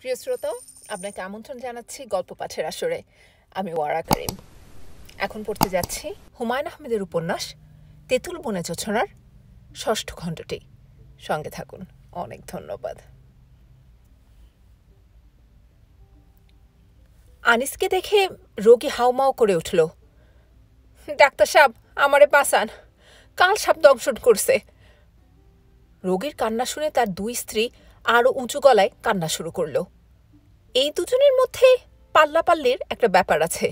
প্রিয় শ্রোতা, আপনাকে আমন্ত্রণ জানাচ্ছি গল্প পাঠের আসরে। আমি ওয়ারা করিম। এখন পড়তে যাচ্ছি হুমায়ুন আহমেদের উপন্যাস তেঁতুল বনে জোছনার ৬ষ্ঠ খণ্ডটি। সঙ্গে থাকুন। অনেক ধন্যবাদ। আনিসকে দেখে রোগী হাউমাউ করে উঠল। ডাক্তার সাহেব, আমারে বাঁচান, কাল সাপ দংশন করছে। রোগীর কান্না শুনে তার দুই স্ত্রী আরও উঁচু গলায় কান্না শুরু করল। এই দুজনের মধ্যে পাল্লাপাল্লির একটা ব্যাপার আছে।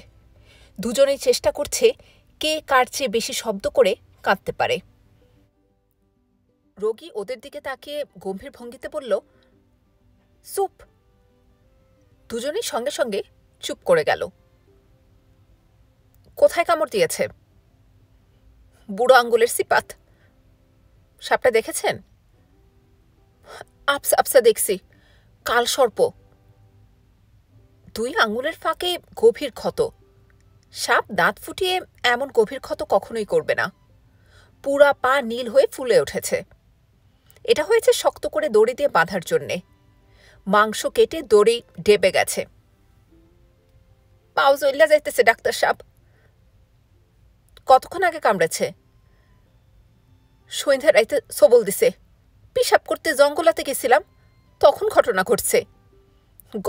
দুজনেই চেষ্টা করছে কে কার চেয়ে বেশি শব্দ করে কাঁদতে পারে। রোগী ওদের দিকে তাকিয়ে গম্ভীর ভঙ্গিতে বলল, চুপ। দুজনেই সঙ্গে সঙ্গে চুপ করে গেল। কোথায় কামড় দিয়েছে? বুড়ো আঙ্গুলের সিপাত। সাপটা দেখেছেন? আপসা আপসা দেখছি, কাল সর্প। দুই আঙুলের ফাঁকে গভীর ক্ষত। সাপ দাঁত ফুটিয়ে এমন গভীর ক্ষত কখনোই করবে না। পুরা পা নীল হয়ে ফুলে উঠেছে। এটা হয়েছে শক্ত করে দড়ি দিয়ে বাঁধার জন্যে। মাংস কেটে দড়ি ডেবে গেছে। পাও জ্বলিয়া যাইতেছে ডাক্তার সাহেব। কতক্ষণ আগে কামড়েছে? সন্ধ্যা রাইতে সবল দিছে। পিসাব করতে জঙ্গলাতে গেছিলাম, তখন ঘটনা ঘটছে।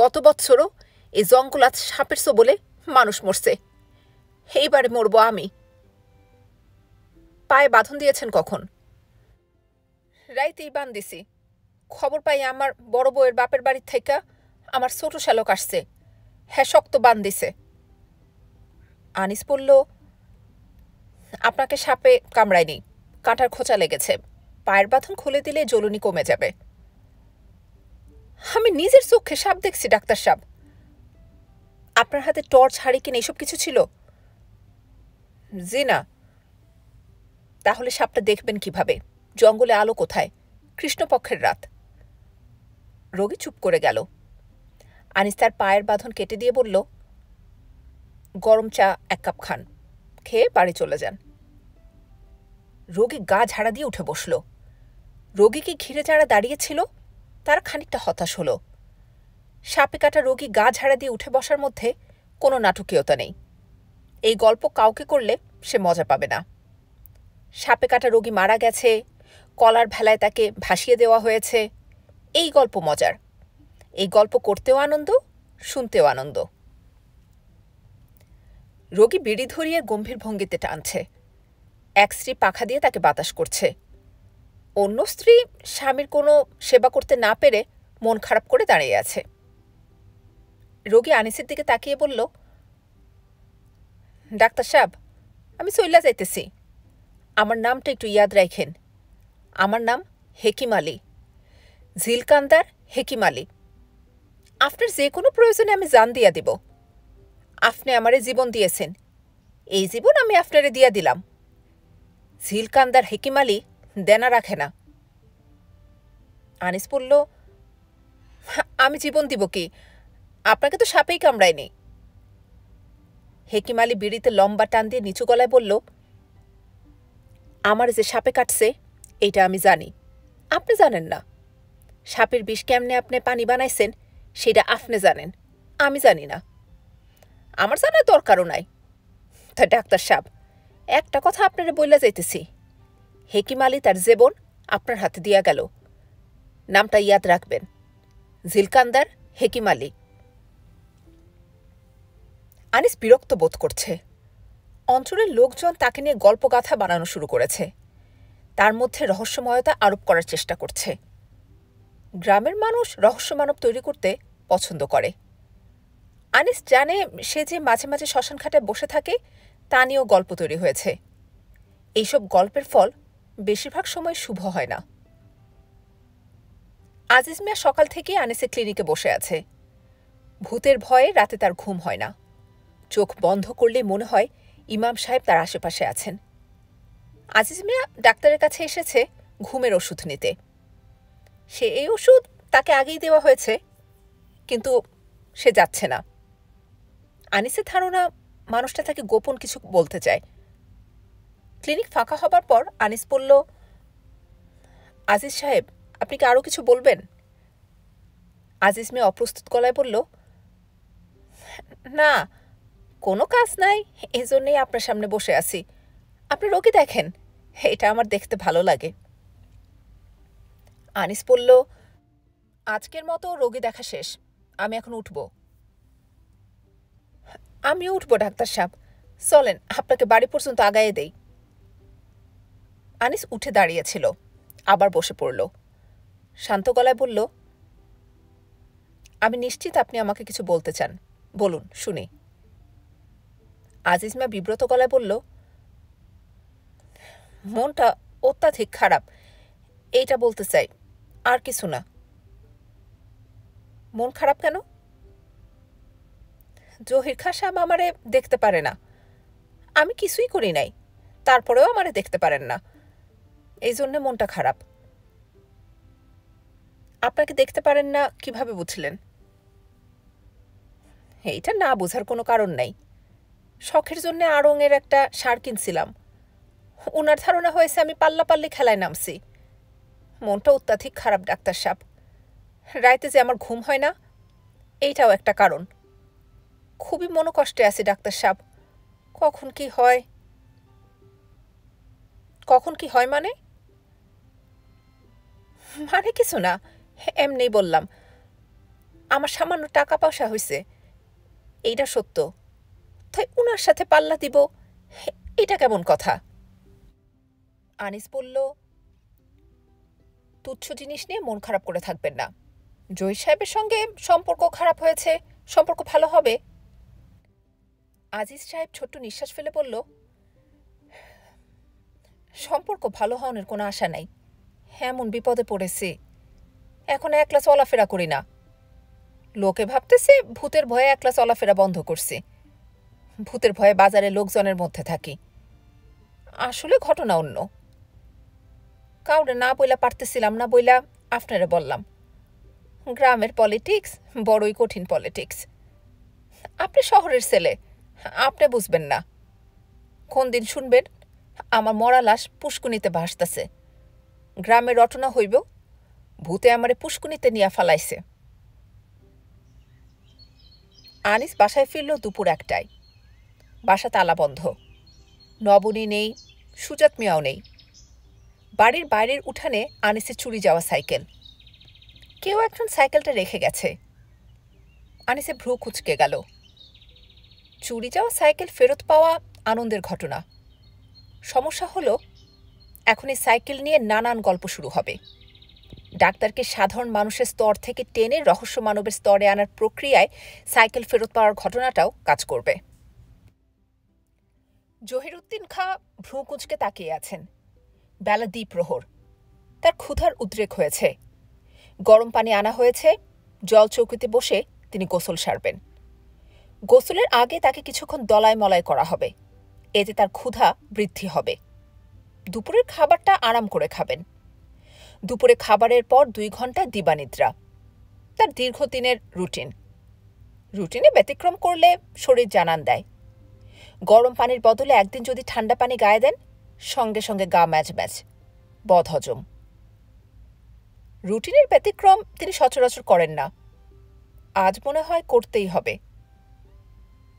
গত বৎসরও এই জঙ্গলাত সাপের সবলে মানুষ মরছে। এইবারে মরব আমি। পায়ে বাঁধন দিয়েছেন কখন? রাইতেই বান দিছি। খবর পাই আমার বড় বউয়ের বাপের বাড়ির থেকে আমার ছোট শ্যালক আসছে। হ্যাঁ, শক্ত বান দিছে। আনিস বলল, আপনাকে সাপে কামড়ায়নি, কাঁটার খোঁচা লেগেছে। পায়ের বাঁধন খুলে দিলে জ্বলুনি কমে যাবে। আমি নিজের চোখে সাপ দেখছি ডাক্তার সাহেব। আপনার হাতে টর্চ, হারিকেন এসব কিছু ছিল? জি না। তাহলে সাপটা দেখবেন কিভাবে? জঙ্গলে আলো কোথায়? কৃষ্ণপক্ষের রাত। রোগী চুপ করে গেল। আনিস তার পায়ের বাঁধন কেটে দিয়ে বলল, গরম চা 1 কাপ খান, খেয়ে বাড়ি চলে যান। রোগী গা ঝাড়া দিয়ে উঠে বসল। রোগীকে ঘিরে যারা দাঁড়িয়েছিল তারা খানিকটা হতাশ হল। সাপে কাটা রোগী গা ঝাড়া দিয়ে উঠে বসার মধ্যে কোনো নাটকীয়তা নেই। এই গল্প কাউকে করলে সে মজা পাবে না। সাপে কাটা রোগী মারা গেছে, কলার ভেলায় তাকে ভাসিয়ে দেওয়া হয়েছে, এই গল্প মজার। এই গল্প করতেও আনন্দ, শুনতেও আনন্দ। রোগী বিড়ি ধরিয়ে গম্ভীর ভঙ্গিতে টানছে। এক স্ত্রী পাখা দিয়ে তাকে বাতাস করছে। অন্য স্ত্রী স্বামীর কোনো সেবা করতে না পেরে মন খারাপ করে দাঁড়িয়ে আছে। রোগী আনিসের দিকে তাকিয়ে বলল, ডাক্তার সাহেব, আমি চইলা যাইতেছি। আমার নামটা একটু ইয়াদ রাখেন। আমার নাম হেকিম আলী, ঝিলকান্দার হেকিম আলী। আপনার যে কোনো প্রয়োজনে আমি জান দিয়া দিব। আপনি আমারে জীবন দিয়েছেন, এই জীবন আমি আপনারে দিয়া দিলাম। ঝিলকান্দার হেকিম আলী দেনা রাখে না। আনিস বলল, আমি জীবন দিব কি? আপনাকে তো সাপেই কামড়ায়নি। হেকিম আলী বিড়িতে লম্বা টান দিয়ে নিচু গলায় বলল, আমার যে সাপে কাটছে এইটা আমি জানি, আপনি জানেন না। সাপের বিষ কেমনে আপনি পানি বানাইছেন সেটা আপনি জানেন, আমি জানি না। আমার জানার দরকারও নাই। তা ডাক্তার সাহেব, একটা কথা আপনারে বইলা যাইতেছি। হেকিম আলী তার জীবন আপনার হাতে দিয়া গেল। নামটা ইয়াদ রাখবেন, ঝিলকান্দার হেকিম আলী। আনিস বিরক্ত বোধ করছে। অঞ্চলের লোকজন তাকে নিয়ে গল্পগাথা বানানো শুরু করেছে। তার মধ্যে রহস্যময়তা আরোপ করার চেষ্টা করছে। গ্রামের মানুষ রহস্যমানব তৈরি করতে পছন্দ করে। আনিস জানে সে যে মাঝে মাঝে শ্মশানঘাটায় বসে থাকে তা নিয়েও গল্প তৈরি হয়েছে। এইসব গল্পের ফল বেশিরভাগ সময় শুভ হয় না। আজিজ মিয়া সকাল থেকেই আনিসের ক্লিনিকে বসে আছে। ভূতের ভয়ে রাতে তার ঘুম হয় না। চোখ বন্ধ করলে মনে হয় ইমাম সাহেব তার আশেপাশে আছেন। আজিজ মিয়া ডাক্তারের কাছে এসেছে ঘুমের ওষুধ নিতে। সে এই ওষুধ তাকে আগেই দেওয়া হয়েছে, কিন্তু সে যাচ্ছে না। আনিসের ধারণা মানুষটা তাকে গোপন কিছু বলতে চায়। ক্লিনিক ফাঁকা হবার পর আনিস বলল, আজিজ সাহেব, আপনি কি আরও কিছু বলবেন? আজিজ মিয়া অপ্রস্তুত গলায় বলল, না, কোনো কাজ নাই, এজন্যই আপনার সামনে বসে আছি। আপনি রোগী দেখেন, এটা আমার দেখতে ভালো লাগে। আনিস বলল, আজকের মতো রোগী দেখা শেষ, আমি এখন উঠব। আমিও উঠব ডাক্তার সাহেব, চলেন আপনাকে বাড়ি পর্যন্ত আগায়ে দেই। আনিস উঠে দাঁড়িয়েছিল, আবার বসে পড়ল। শান্ত গলায় বলল, আমি নিশ্চিত আপনি আমাকে কিছু বলতে চান, বলুন শুনি। আজিজ মিয়া বিব্রত গলায় বলল, মনটা অত্যাধিক খারাপ, এইটা বলতে চাই, আর কিছু না। মন খারাপ কেন? জহির খাঁ সাহেব আমারে দেখতে পারে না। আমি কিছুই করি নাই, তারপরেও আমারে দেখতে পারেন না, এই জন্যে মনটা খারাপ। আপনাকে দেখতে পারেন না কিভাবে বুঝলেন? এইটা না বোঝার কোনো কারণ নাই। শখের জন্য আড়ংয়ের একটা সার কিনছিলাম, ওনার ধারণা হয়েছে আমি পাল্লাপাল্লি খেলায় নামছি। মনটা অত্যাধিক খারাপ ডাক্তার সাহেব, রাইতে যে আমার ঘুম হয় না, এইটাও একটা কারণ। খুবই মনোকষ্টে আছি ডাক্তার সাহেব, কখন কি হয়। কখন কি হয় মানে? মানে কিছু না, এমনি বললাম। আমার সামান্য টাকা পয়সা হয়েছে, এইটা সত্য, তাই উনার সাথে পাল্লা দিব, এটা কেমন কথা? আনিস বলল, তুচ্ছ জিনিস নিয়ে মন খারাপ করে থাকবেন না। জহির সাহেবের সঙ্গে সম্পর্ক খারাপ হয়েছে, সম্পর্ক ভালো হবে। আজিজ সাহেব ছোট্ট নিঃশ্বাস ফেলে বলল, সম্পর্ক ভালো হওয়ার কোনো আশা নাই, এমন বিপদে পড়েছি, এখন একলা চলাফেরা করি না। লোকে ভাবতেছে ভূতের ভয়ে একলা চলাফেরা বন্ধ করছি, ভূতের ভয়ে বাজারে লোকজনের মধ্যে থাকি। আসলে ঘটনা অন্য। কাউরে না বইলা পারতেছিলাম না বইলা আপনারে বললাম। গ্রামের পলিটিক্স বড়ই কঠিন পলিটিক্স। আপনি শহরের ছেলে, আপনি বুঝবেন না। কোন দিন শুনবেন আমার মরা লাশ পুষ্কুনিতে ভাসতেছে, গ্রামে রটনা হইব ভূতে আমারে পুষ্কুনিতে নিয়ে ফালাইছে। আনিস বাসায় ফিরল দুপুর 1টায়। বাসা তালা বন্ধ, নবনী নেই, সুজাত মিয়াও নেই। বাড়ির বাইরের উঠানে আনিসের চুরি যাওয়া সাইকেল, কেউ একজন সাইকেলটা রেখে গেছে। আনিসে ভ্রু কুঁচকে গেল। চুরি যাওয়া সাইকেল ফেরত পাওয়া আনন্দের ঘটনা। সমস্যা হলো, এখন এই সাইকেল নিয়ে নানান গল্প শুরু হবে। ডাক্তারকে সাধারণ মানুষের স্তর থেকে টেনে রহস্য মানবের স্তরে আনার প্রক্রিয়ায় সাইকেল ফেরত পাওয়ার ঘটনাটাও কাজ করবে। জহিরুদ্দিন খাঁ ভ্রু কুঁচকে তাকিয়ে আছেন। বেলা দ্বিপ্রহর, তার ক্ষুধার উদ্রেক হয়েছে। গরম পানি আনা হয়েছে, জল চৌকিতে বসে তিনি গোসল সারবেন। গোসলের আগে তাকে কিছুক্ষণ দলাই মলাই করা হবে, এতে তার ক্ষুধা বৃদ্ধি হবে। দুপুরের খাবারটা আরাম করে খাবেন। দুপুরে খাবারের পর 2 ঘন্টা দিবানিদ্রা, তার দীর্ঘদিনের রুটিন। রুটিনে ব্যতিক্রম করলে শরীর জানান দেয়। গরম পানির বদলে একদিন যদি ঠান্ডা পানি গায়ে দেন, সঙ্গে সঙ্গে গা ম্যাচ ম্যাচ, বদহজম। রুটিনের ব্যতিক্রম তিনি সচরাচর করেন না, আজ মনে হয় করতেই হবে।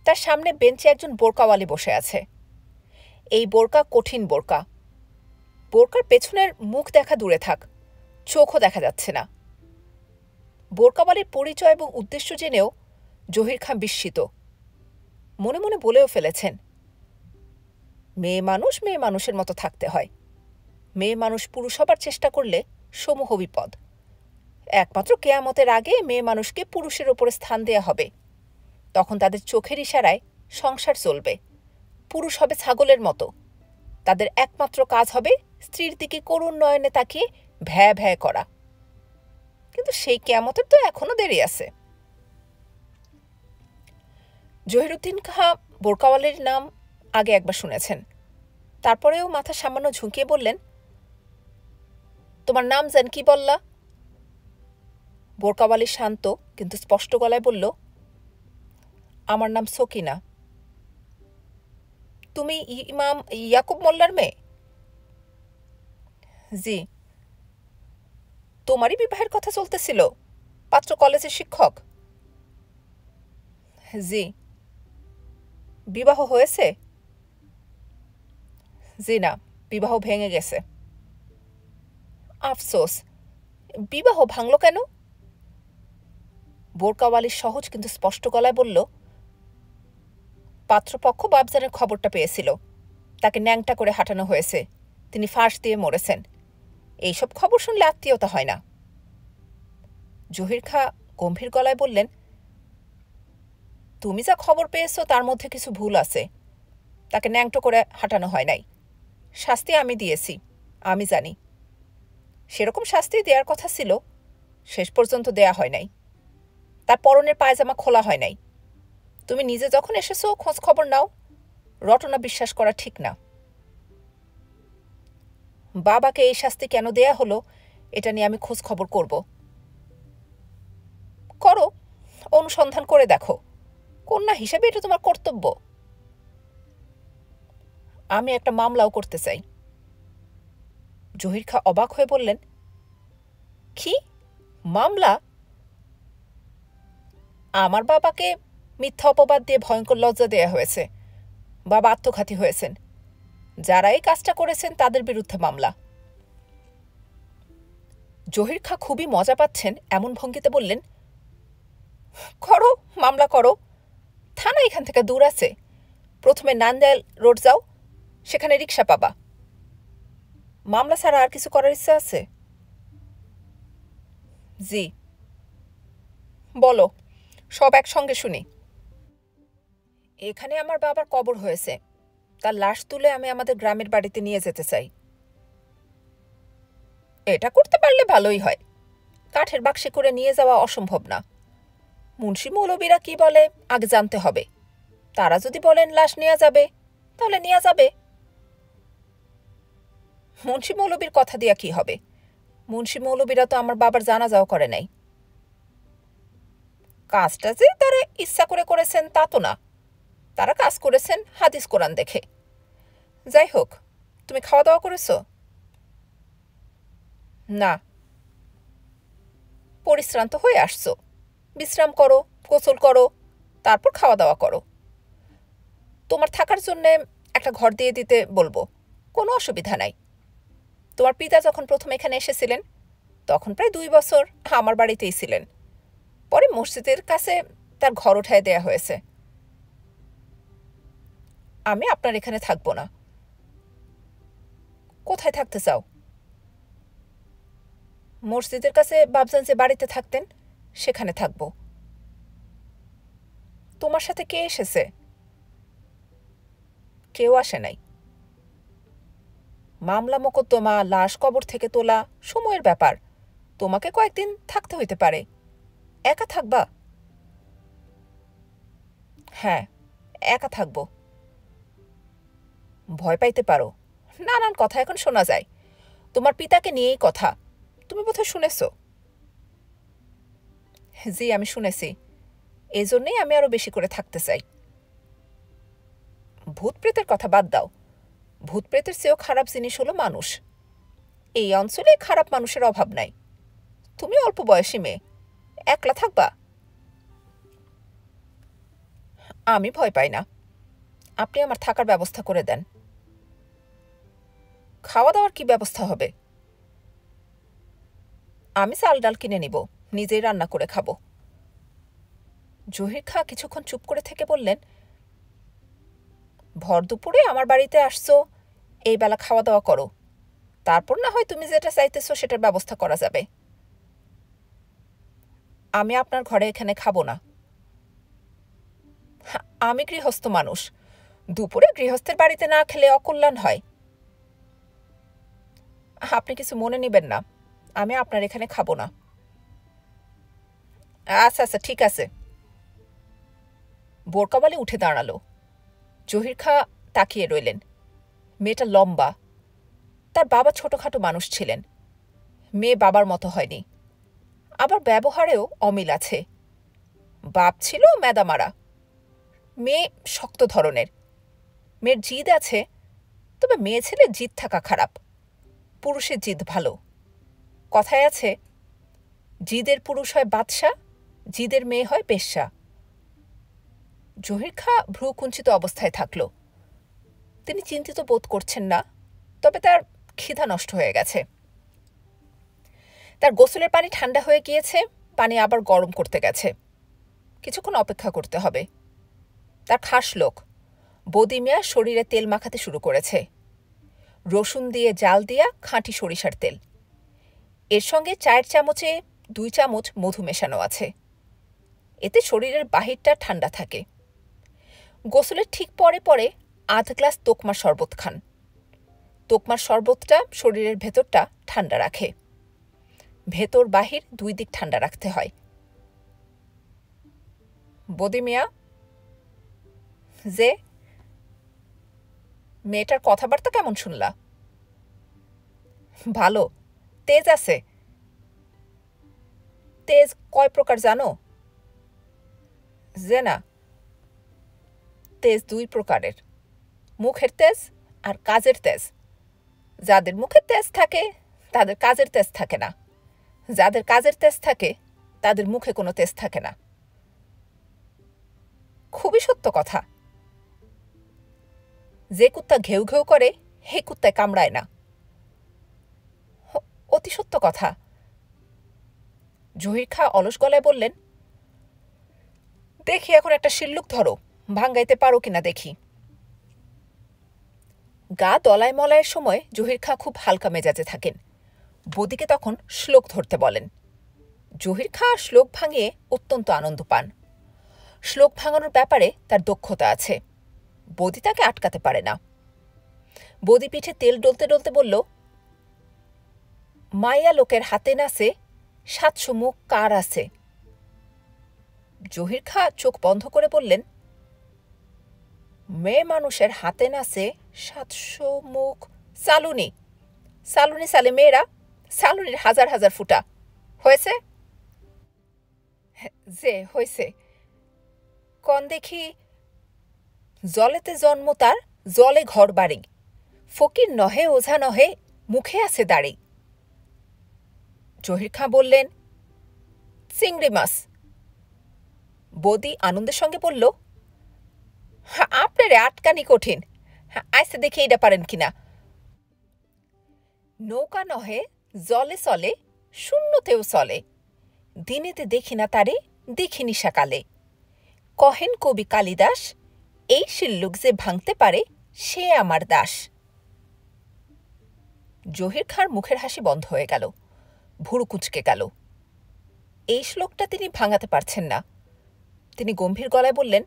তার সামনে বেঞ্চে একজন বোরকাওয়ালি বসে আছে। এই বোরকা কঠিন বোরকা। বোরকার পেছনের মুখ দেখা দূরে থাক, চোখও দেখা যাচ্ছে না। বোরকাওয়ালির পরিচয় এবং উদ্দেশ্য জেনেও জহির খাঁ বিস্মিত। মনে মনে বলেও ফেলেছেন, মেয়ে মানুষ মেয়ে মানুষের মতো থাকতে হয়। মেয়ে মানুষ পুরুষ হবার চেষ্টা করলে সমূহ বিপদ। একমাত্র কেয়ামতের আগে মেয়ে মানুষকে পুরুষের ওপরে স্থান দেয়া হবে। তখন তাদের চোখের ইশারায় সংসার চলবে। পুরুষ হবে ছাগলের মতো, তাদের একমাত্র কাজ হবে স্ত্রীর দিকে করুণ নয়নে তাকিয়ে ভ্যা ভ্যা করা। কিন্তু সেই কেয়ামতের তো এখনো দেরি আছে। জহিরুদ্দিন খাঁ বোরকাওয়ালির নাম আগে একবার শুনেছেন, তারপরেও মাথা সামান্য ঝুঁকিয়ে বললেন, তোমার নাম জান কি বললা? বোরকাওয়ালি শান্ত কিন্তু স্পষ্ট গলায় বলল, আমার নাম সকিনা। তুমি ইমাম ইয়াকুব মোল্লার মেয়ে? জি। তোমারই বিবাহের কথা চলতেছিল? পাত্র কলেজের শিক্ষক? জি। বিবাহ হয়েছে? জি না, বিবাহ ভেঙে গেছে। আফসোস, বিবাহ ভাঙল কেন? বোরকাওয়ালি সহজ কিন্তু স্পষ্ট গলায় বলল, পাত্রপক্ষ বাবজানের খবরটা পেয়েছিল, তাকে ন্যাংটা করে হাঁটানো হয়েছে, তিনি ফাঁস দিয়ে মরেছেন। এইসব খবর শুনলে আত্মীয়তা হয় না। জহির খা গম্ভীর গলায় বললেন, তুমি যা খবর পেয়েছো তার মধ্যে কিছু ভুল আছে। তাকে ন্যাংটো করে হাঁটানো হয় নাই, শাস্তি আমি দিয়েছি, আমি জানি। সেরকম শাস্তি দেওয়ার কথা ছিল, শেষ পর্যন্ত দেয়া হয় নাই। তার পরনের পায়জামা খোলা হয় নাই। তুমি নিজে যখন এসেছো খোঁজ খবর নাও, রটনা বিশ্বাস করা ঠিক না। বাবাকে এই শাস্তি কেন দেয়া হলো এটা নিয়ে আমি খোঁজ খবর করব। করো, অনুসন্ধান করে দেখো, কন্যা হিসেবে এটা তোমার কর্তব্য। আমি একটা মামলাও করতে চাই। জহির খা অবাক হয়ে বললেন, কি মামলা? আমার বাবাকে মিথ্যা অপবাদ দিয়ে ভয়ঙ্কর লজ্জা দেয়া হয়েছে। বাবা আত্মঘাতী হয়েছেন। যারা এই কাজটা করেছেন তাদের বিরুদ্ধে মামলা। জহির খা খুবই মজা পাচ্ছেন এমন ভঙ্গিতে বললেন, করো, মামলা করো। থানা এখান থেকে দূর আছে। প্রথমে নান্দাইল রোড যাও, সেখানে রিক্সা পাবা। মামলা ছাড়া আর কিছু করার ইচ্ছা আছে? জি। বলো, সব একসঙ্গে শুনি। এখানে আমার বাবার কবর হয়েছে, তার লাশ তুলে আমি আমাদের গ্রামের বাড়িতে নিয়ে যেতে চাই। এটা করতে পারলে ভালোই হয়। কাঠের বাক্সে করে নিয়ে যাওয়া অসম্ভব না। মুন্সি মৌলবীরা কি বলে আগে জানতে হবে। তারা যদি বলেন লাশ নেওয়া যাবে, তাহলে নেওয়া যাবে। মুন্সি মৌলবীর কথা দিয়া কি হবে? মুন্সি মৌলবীরা তো আমার বাবার জানাজাও করে নাই। কাজটা যে তারা ইচ্ছা করে করেছেন তা তো না। তারা কাজ করেছেন হাদিস কোরআন দেখে। যাই হোক, তুমি খাওয়া দাওয়া করেছ? না। পরিশ্রান্ত হয়ে আসছো, বিশ্রাম করো, গোসল করো, তারপর খাওয়া দাওয়া করো। তোমার থাকার জন্যে একটা ঘর দিয়ে দিতে বলবো, কোনো অসুবিধা নাই। তোমার পিতা যখন প্রথম এখানে এসেছিলেন তখন প্রায় 2 বছর আমার বাড়িতেই ছিলেন। পরে মসজিদের কাছে তার ঘর উঠায় দেয়া হয়েছে। আমি আপনার এখানে থাকবো না। কোথায় থাকতে চাও? মসজিদের কাছে বাবজান যে বাড়িতে থাকতেন সেখানে থাকব। তোমার সাথে কে এসেছে? কেউ আসে নাই। মামলা মোকদ্দমা, লাশ কবর থেকে তোলা সময়ের ব্যাপার। তোমাকে কয়েকদিন থাকতে হইতে পারে। একা থাকবা? হ্যাঁ, একা থাকব। ভয় পাইতে পারো, নানান কথা এখন শোনা যায়। তোমার পিতাকে নিয়েই কথা, তুমি বোধহয় শুনেছ। জি, আমি শুনেছি। এজন্যই আমি আরো বেশি করে থাকতে চাই। ভূত প্রেতের কথা বাদ দাও। ভূত প্রেতের চেয়েও খারাপ জিনিস হলো মানুষ। এই অঞ্চলে খারাপ মানুষের অভাব নাই। তুমি অল্প বয়সী মেয়ে, একলা থাকবা? আমি ভয় পাই না। আপনি আমার থাকার ব্যবস্থা করে দেন। খাওয়া দাওয়ার কি ব্যবস্থা হবে? আমি চাল ডাল কিনে নিব, নিজেই রান্না করে খাবো। জহির খা কিছুক্ষণ চুপ করে থেকে বললেন, ভর দুপুরে আমার বাড়িতে আসছো, এই বেলা খাওয়া দাওয়া করো, তারপর না হয় তুমি যেটা চাইতেছো সেটার ব্যবস্থা করা যাবে। আমি আপনার ঘরে এখানে খাবো না। আমি গৃহস্থ মানুষ, দুপুরে গৃহস্থের বাড়িতে না খেলে অকল্যাণ হয়। আপনি কিছু মনে নেবেন না, আমি আপনার এখানে খাবো না। আচ্ছা আচ্ছা, ঠিক আছে। বোরকাওয়ালি উঠে দাঁড়ালো। জহির খা তাকিয়ে রইলেন। মেয়েটা লম্বা। তার বাবা ছোটখাটো মানুষ ছিলেন। মেয়ে বাবার মতো হয়নি। আবার ব্যবহারেও অমিল আছে। বাপ ছিল ম্যাদামারা, মেয়ে শক্ত ধরনের। মেয়ের জিদ আছে, তবে মেয়ে ছেলে জিদ থাকা খারাপ, পুরুষের জিদ ভালো। কথায় আছে, জিদের পুরুষ হয় বাদশা, জিদের মেয়ে হয় বেশ্যা। জহির খাঁ ভ্রু কুঞ্চিত অবস্থায় থাকল। তিনি চিন্তিত বোধ করছেন না, তবে তার ক্ষিধা নষ্ট হয়ে গেছে। তার গোসলের পানি ঠান্ডা হয়ে গিয়েছে, পানি আবার গরম করতে গেছে। কিছুক্ষণ অপেক্ষা করতে হবে। তার খাস লোক বৌদি মিয়া শরীরে তেল মাখাতে শুরু করেছে। রসুন দিয়ে জাল দিয়া খাঁটি সরিষার তেল। এর সঙ্গে চায়ের চামচে 2 চামচ মধু মেশানো আছে। এতে শরীরের বাহিরটা ঠান্ডা থাকে। গোসলের ঠিক পরে পরে আধ গ্লাস তোকমার শরবত খান। তোকমার শরবতটা শরীরের ভেতরটা ঠান্ডা রাখে। ভেতর বাহির 2 দিক ঠান্ডা রাখতে হয়। বৌদি মিয়া, যে মেয়েটার কথাবার্তা কেমন শুনলা? ভালো, তেজ আছে। তেজ কয় প্রকার জানো? যে না, তেজ 2 প্রকারের, মুখের তেজ আর কাজের তেজ। যাদের মুখের তেজ থাকে তাদের কাজের তেজ থাকে না, যাদের কাজের তেজ থাকে তাদের মুখে কোনো তেজ থাকে না। খুবই সত্য কথা। যে কুত্তা ঘেউ ঘেউ করে হে কুত্তায় কামড়ায় না। অতি সত্য কথা। জহির খাঁ অলস গলায় বললেন, দেখি এখন একটা শিল্লুক ধরো, ভাঙ্গাইতে পারো কিনা দেখি। গা দলায় মলায়ের সময় জহির খাঁ খুব হালকা মেজাজে থাকেন। বৌদিকে তখন শ্লোক ধরতে বলেন। জহির খাঁ শ্লোক ভাঙিয়ে অত্যন্ত আনন্দ পান। শ্লোক ভাঙানোর ব্যাপারে তার দক্ষতা আছে। বৌদি তাকে আটকাতে পারে না। বৌদি পিঠে তেল ডলতে ডলতে বলল, মাইয়া লোকের হাতে নাচে 700 মুখ কার আছে। জহির খাঁ চোখ বন্ধ করে বললেন, মেয়ে মানুষের হাতে নাচে 700 মুখ সালুনি। সালুনি সালে মেয়েরা, সালুনির হাজার হাজার ফুটা। হয়েছে? যে হয়েছে। কন দেখি, জলেতে জন্ম তার, জলে ঘর বাড়ি। ফকির নহে ওঝা নহে, মুখে আছে দাড়ি। জহির খাঁ বললেন, চিংড়ি মাছ। বৌদি আনন্দের সঙ্গে বলল, আপনারে আটকানি কঠিন, আইসে দেখে এটা পারেন কিনা। নৌকা নহে জলে চলে, শূন্যতেও চলে। দিনেতে দেখি না তারে, দেখিনি সকালে। কহেন কবি কালিদাস, এই শিল্লুক যে ভাঙতে পারে সে আমার দাস। জহির খাঁর মুখের হাসি বন্ধ হয়ে গেল, ভুরু কুঁচকে গেল। এই শ্লোকটা তিনি ভাঙাতে পারছেন না। তিনি গম্ভীর গলায় বললেন,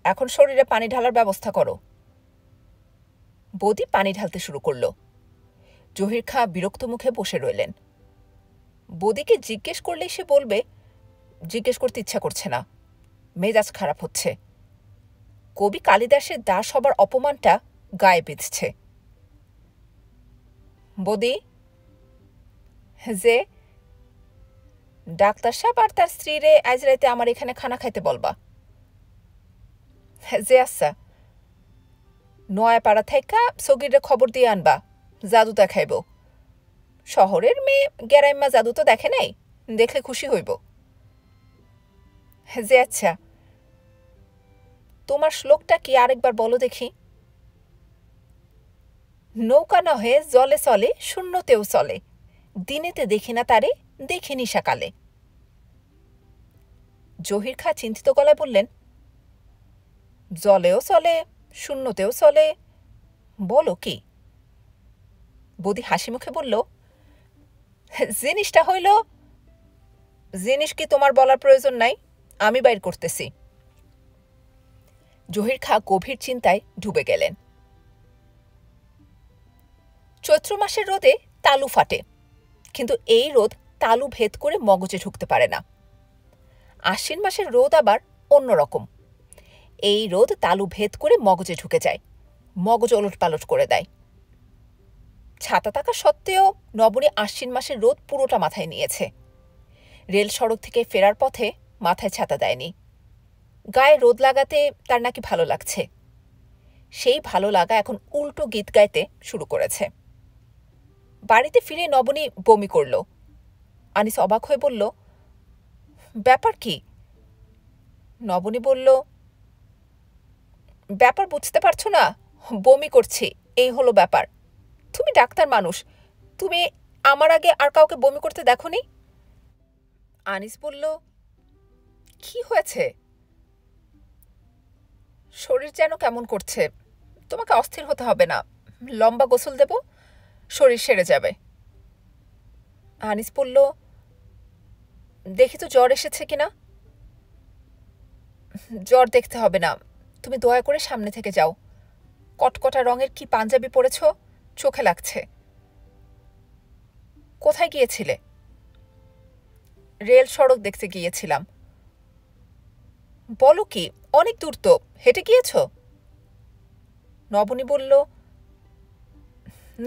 এখন শরীরে পানি ঢালার ব্যবস্থা করো। বৌদি পানি ঢালতে শুরু করল। জহির খাঁ বিরক্ত মুখে বসে রইলেন। বৌদিকে জিজ্ঞেস করলেই সে বলবে, জিজ্ঞেস করতে ইচ্ছা করছে না, মেজাজ খারাপ হচ্ছে। কবি কালিদাসের দাস হবার অপমানটা গায়ে বিঁধছে। বৌদি, যে ডাক্তার সাহেব আর তার স্ত্রীরে আজ রাইতে আমার এখানে খানা খাইতে বলবা। যে আচ্ছা, নয়াপাড়া থেকে সগিরে খবর দিয়ে আনবা, জাদু দেখাইব। শহরের মেয়ে গেরাইম্মা জাদু তো দেখে নাই, দেখলে খুশি হইব। যে আচ্ছা, তোমার শ্লোকটা কি আরেকবার বলো দেখি। নৌকা নহে জলে চলে, শূন্যতেও চলে। দিনেতে দেখি না তারে, দেখিনি সকালে। জহির খাঁ চিন্তিত গলায় বললেন, জলেও চলে, শূন্যতেও চলে, বলো কি? বৌদি হাসি মুখে বলল, জিনিসটা হইল, জিনিস কি তোমার বলার প্রয়োজন নাই, আমি বাইর করতেছি। জহির খাঁ গভীর চিন্তায় ডুবে গেলেন। চৈত্র মাসের রোদে তালু ফাটে, কিন্তু এই রোদ তালু ভেদ করে মগজে ঢুকতে পারে না। আশ্বিন মাসের রোদ আবার অন্যরকম। এই রোদ তালু ভেদ করে মগজে ঢুকে যায়, মগজ ওলট পালট করে দেয়। ছাতা থাকা সত্ত্বেও নবনী আশ্বিন মাসের রোদ পুরোটা মাথায় নিয়েছে। রেল সড়ক থেকে ফেরার পথে মাথায় ছাতা দেয়নি। গায়ে রোদ লাগাতে তার নাকি ভালো লাগছে। সেই ভালো লাগা এখন উল্টো গীত গাইতে শুরু করেছে। বাড়িতে ফিরে নবনী বমি করল। আনিস অবাক হয়ে বলল, ব্যাপার কি? নবনী বলল, ব্যাপার বুঝতে পারছো না? বমি করছি, এই হলো ব্যাপার। তুমি ডাক্তার মানুষ, তুমি আমার আগে আর কাউকে বমি করতে দেখোনি? আনিস বলল, কি হয়েছে? শরীর যেন কেমন করছে। তোমাকে অস্থির হতে হবে না, লম্বা গোসল দেব, শরীর সেরে যাবে। আনিস বলল, দেখি তো জ্বর এসেছে কিনা। জ্বর দেখতে হবে না, তুমি দয়া করে সামনে থেকে যাও। কটকটা রঙের কি পাঞ্জাবি পরেছ, চোখে লাগছে। কোথায় গিয়েছিলে? রেল সড়ক দেখতে গিয়েছিলাম। বলো কি, অনেক দূর তো, হেঁটে গিয়েছ? নবনী বলল,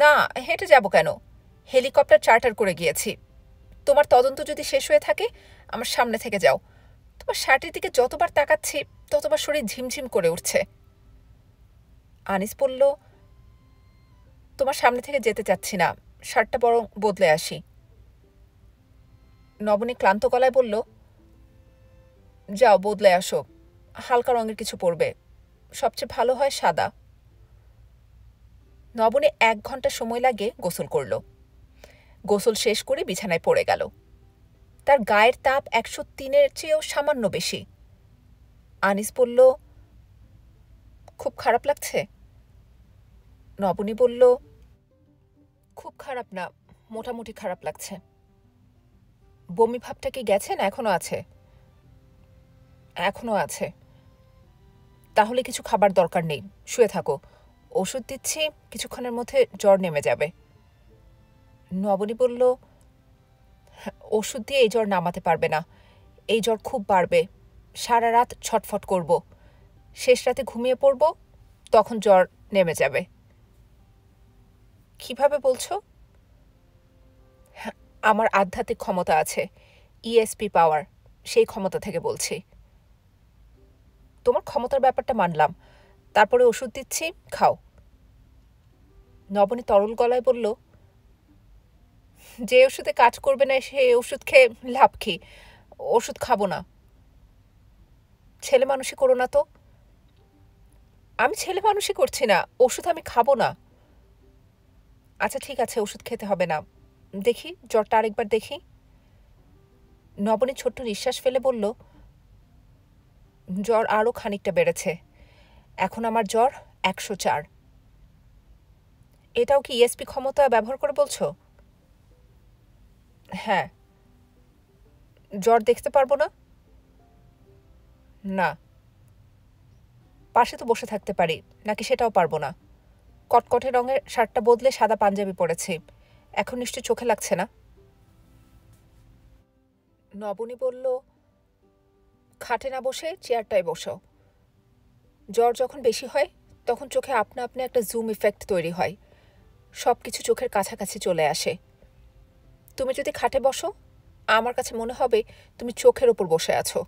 না, হেঁটে যাব কেন, হেলিকপ্টার চার্টার করে গিয়েছি। তোমার তদন্ত যদি শেষ হয়ে থাকে আমার সামনে থেকে যাও। তোমার শার্টের দিকে যতবার তাকাচ্ছি ততবার শরীর ঝিমঝিম করে উঠছে। আনিস বলল, তোমার সামনে থেকে যেতে চাচ্ছি না, শার্টটা বরং বদলে আসি। নবনী ক্লান্ত গলায় বলল, যাও বদলে আসো, হালকা রঙের কিছু পরবে, সবচেয়ে ভালো হয় সাদা। নবনী 1 ঘন্টা সময় লাগে গোসল করল। গোসল শেষ করে বিছানায় পড়ে গেল। তার গায়ের তাপ 103-এর চেয়েও সামান্য বেশি। আনিস বলল, খুব খারাপ লাগছে? নবনী বলল, খুব খারাপ না, মোটামুটি খারাপ লাগছে। বমি ভাবটা কি গেছে না এখনো আছে? এখনো আছে। তাহলে কিছু খাবার দরকার নেই, শুয়ে থাকো, ওষুধ দিচ্ছি, কিছুক্ষণের মধ্যে জ্বর নেমে যাবে। নবনী বলল, ওষুধ দিয়ে এই জ্বর নামাতে পারবে না, এই জ্বর খুব বাড়বে, সারা রাত ছটফট করব, শেষ রাতে ঘুমিয়ে পড়ব, তখন জ্বর নেমে যাবে। কিভাবে বলছো? আমার আধ্যাত্মিক ক্ষমতা আছে, ইএসপি পাওয়ার, সেই ক্ষমতা থেকে বলছি। তোমার ক্ষমতার ব্যাপারটা মানলাম, তারপরে ওষুধ দিচ্ছি, খাও। নবনী তরল গলায় বলল, যে ওষুধে কাজ করবে না সেই ওষুধ খেয়ে লাভ কি, ওষুধ খাবো না। ছেলে মানুষই করো না তো। আমি ছেলে মানুষই করছি না, ওষুধ আমি খাবো না। আচ্ছা ঠিক আছে, ওষুধ খেতে হবে না, দেখি জ্বরটা আরেকবার দেখি। নবনী ছোট্ট নিঃশ্বাস ফেলে বলল, জ্বর আরও খানিকটা বেড়েছে, এখন আমার জ্বর 104। এটাও কি ইএসপি ক্ষমতা ব্যবহার করে বলছো? হ্যাঁ। জ্বর দেখতে পারবো না? না। পাশে তো বসে থাকতে পারি, নাকি সেটাও পারবো না? কটকটে রঙের শার্টটা বদলে সাদা পাঞ্জাবি পরেছি, এখন নিশ্চয় চোখে লাগছে না? নবনী বলল, খাটে না বসে চেয়ারটায় বসো। জ্বর যখন বেশি হয় তখন চোখে আপনা আপনি একটা জুম ইফেক্ট তৈরি হয়, সব কিছু চোখের কাছাকাছি চলে আসে। তুমি যদি খাটে বসো আমার কাছে মনে হবে তুমি চোখের ওপর বসে আছো।